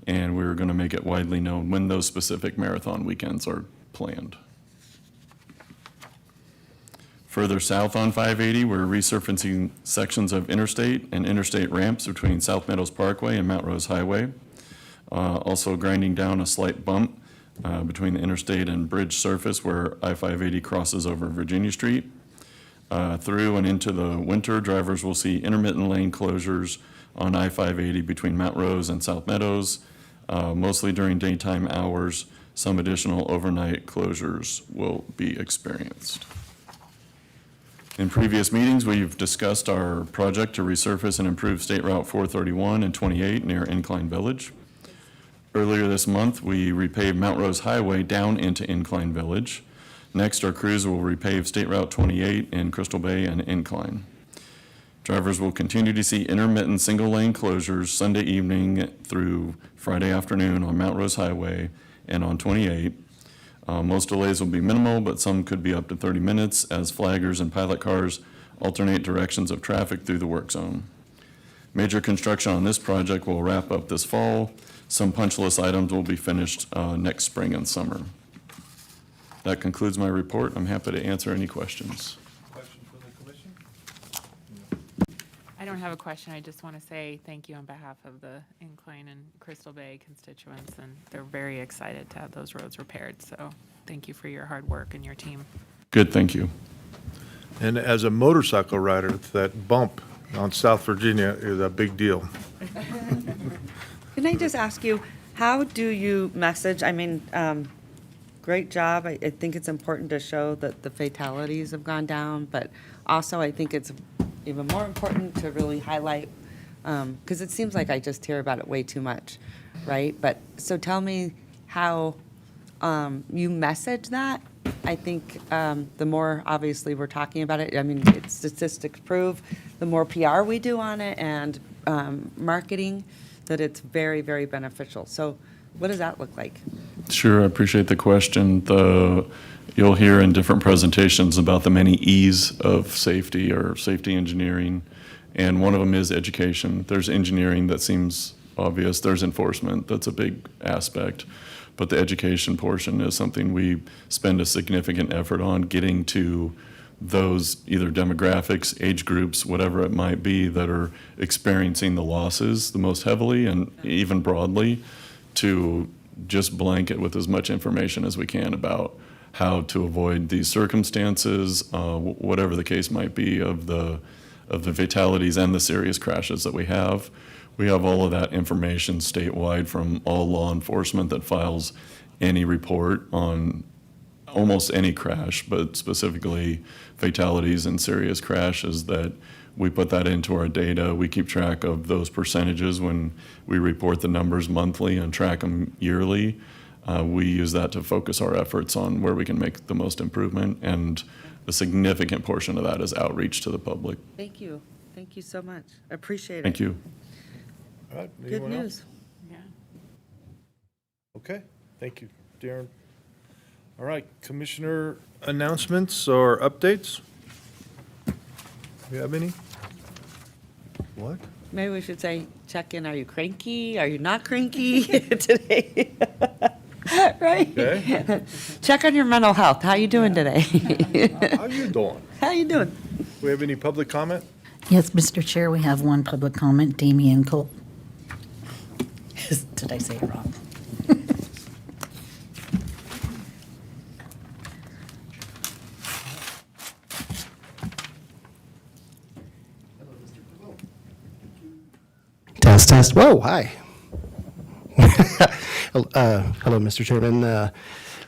and we're going to make it widely known when those specific marathon weekends are planned. Further south on 580, we're resurfacing sections of interstate and interstate ramps between South Meadows Parkway and Mount Rose Highway. Also grinding down a slight bump between the interstate and bridge surface where I-580 crosses over Virginia Street. Through and into the winter, drivers will see intermittent lane closures on I-580 between Mount Rose and South Meadows, mostly during daytime hours. Some additional overnight closures will be experienced. In previous meetings, we've discussed our project to resurface and improve State Route 431 and 28 near Incline Village. Earlier this month, we repaved Mount Rose Highway down into Incline Village. Next, our crews will repave State Route 28 in Crystal Bay and Incline. Drivers will continue to see intermittent single-lane closures Sunday evening through Friday afternoon on Mount Rose Highway and on 28. Most delays will be minimal, but some could be up to 30 minutes as flaggers and pilot cars alternate directions of traffic through the work zone. Major construction on this project will wrap up this fall. Some punch list items will be finished next spring and summer. That concludes my report. I'm happy to answer any questions. Questions from the commission? I don't have a question. I just want to say thank you on behalf of the Incline and Crystal Bay constituents, and they're very excited to have those roads repaired. So thank you for your hard work and your team. Good, thank you. And as a motorcycle rider, that bump on South Virginia is a big deal. Can I just ask you, how do you message? I mean, great job. I think it's important to show that the fatalities have gone down, but also I think it's even more important to really highlight, because it seems like I just hear about it way too much, right? But, so tell me how you message that. I think the more, obviously, we're talking about it, I mean, statistics prove, the more PR we do on it and marketing, that it's very, very beneficial. So what does that look like? Sure, I appreciate the question. You'll hear in different presentations about the many E's of safety or safety engineering, and one of them is education. There's engineering that seems obvious. There's enforcement. That's a big aspect. But the education portion is something we spend a significant effort on, getting to those either demographics, age groups, whatever it might be, that are experiencing the losses the most heavily and even broadly, to just blanket with as much information as we can about how to avoid these circumstances, whatever the case might be, of the fatalities and the serious crashes that we have. We have all of that information statewide from all law enforcement that files any report on almost any crash, but specifically fatalities and serious crashes, that we put that into our data. We keep track of those percentages when we report the numbers monthly and track them yearly. We use that to focus our efforts on where we can make the most improvement, and a significant portion of that is outreach to the public. Thank you. Thank you so much. I appreciate it. Thank you. All right, Good anyone else? news. Yeah. Okay, thank you, Darren. All right, commissioner announcements or updates? Do you have any? What? Maybe we should say, check in, are you cranky? Are you not cranky today? Right? Okay. Check on your mental health. How you doing today? How you doing? How you doing? Do we have any public comment? Yes, Mr. Chair, we have one public comment, Damian Cole. Did I say it wrong? Test, test. Whoa, hi. Hello, Mr. Chairman.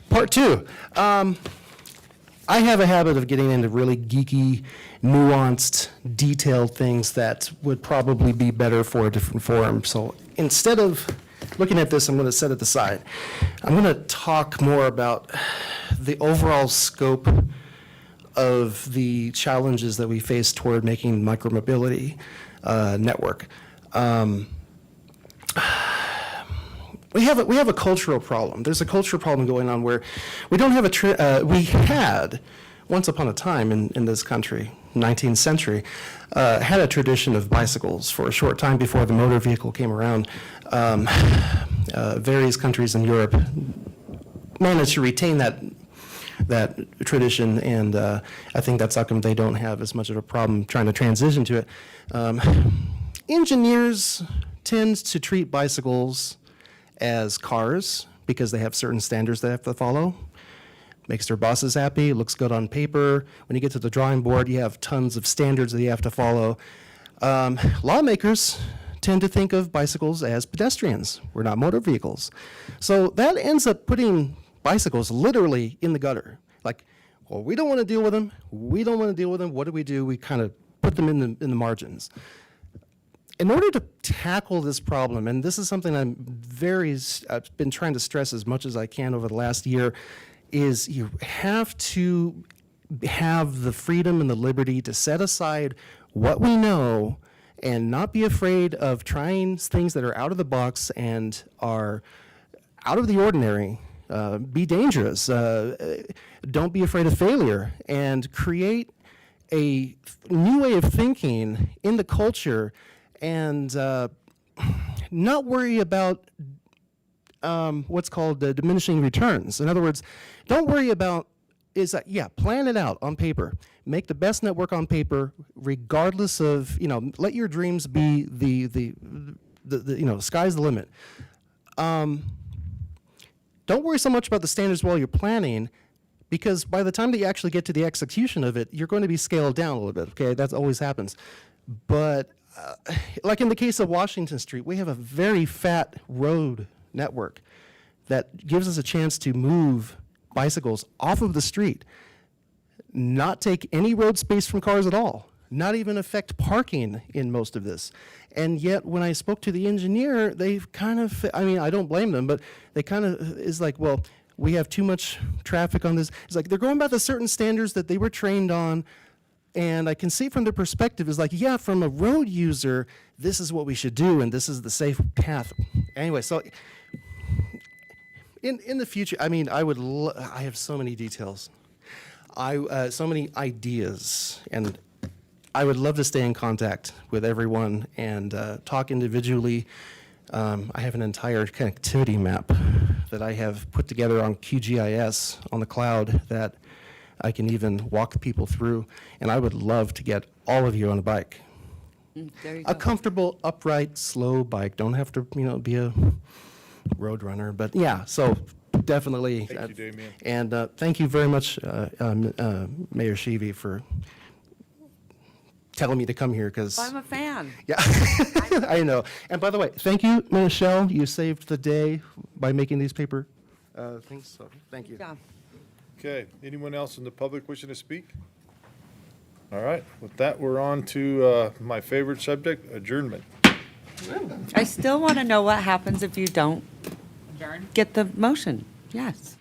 Part two. I have a habit of getting into really geeky, nuanced, detailed things that would probably be better for a different forum. So instead of looking at this, I'm going to set it aside. I'm going to talk more about the overall scope of the challenges that we face toward making micromobility network. We have a cultural problem. There's a cultural problem going on where we don't have we had, once upon a time in this country, 19th century, had a tradition of bicycles for a short time before the motor vehicle came around. Various countries in Europe managed to retain that tradition, and I think that's how come they don't have as much of a problem trying to transition to it. Engineers tend to treat bicycles as cars because they have certain standards they have to follow. Makes their bosses happy, looks good on paper. When you get to the drawing board, you have tons of standards that you have to follow. Lawmakers tend to think of bicycles as pedestrians. We're not motor vehicles. So that ends up putting bicycles literally in the gutter. Like, well, we don't want to deal with them. We don't want to deal with them. What do? We kind of put them in the margins. In order to tackle this problem, and this is something I've been trying to stress as much as I can over the last year, is you have to have the freedom and the liberty to set aside what we know and not be afraid of trying things that are out of the box and are out of the ordinary. Be dangerous. Don't be afraid of failure, and create a new way of thinking in the culture, and not worry about what's called diminishing returns. In other words, don't worry about plan it out on paper. Make the best network on paper, regardless of, let your dreams be the sky's the limit. Don't worry so much about the standards while you're planning, because by the time that you actually get to the execution of it, you're going to be scaled down a little bit, okay? That always happens. But like in the case of Washington Street, we have a very fat road network that gives us a chance to move bicycles off of the street, not take any road space from cars at all, not even affect parking in most of this. And yet, when I spoke to the engineer, they've kind of, I don't blame them, but they kind of is like, well, we have too much traffic on this. It's like they're going by the certain standards that they were trained on, and I can see from their perspective is like, yeah, from a road user, this is what we should do, and this is the safe path. Anyway, so in the future, I have so many details. So many ideas, and I would love to stay in contact with everyone and talk individually. I have an entire connectivity map that I have put together on QGIS on the cloud that I can even walk people through, and I would love to get all of you on a bike. There you A go. comfortable, upright, slow bike. Don't have to, be a road runner, but yeah, so definitely. Thank you, Damien. And thank you very much, Mayor Sheevy, for telling me to come here, because I'm a fan. yeah, I know. And by the way, thank you, Michelle. You saved the day by making these paper things. So thank you. Yeah. Okay, anyone else in the public wishing to speak? All right, with that, we're on to my favorite subject, adjournment. I still want to know what happens if you don't get the motion. Yes.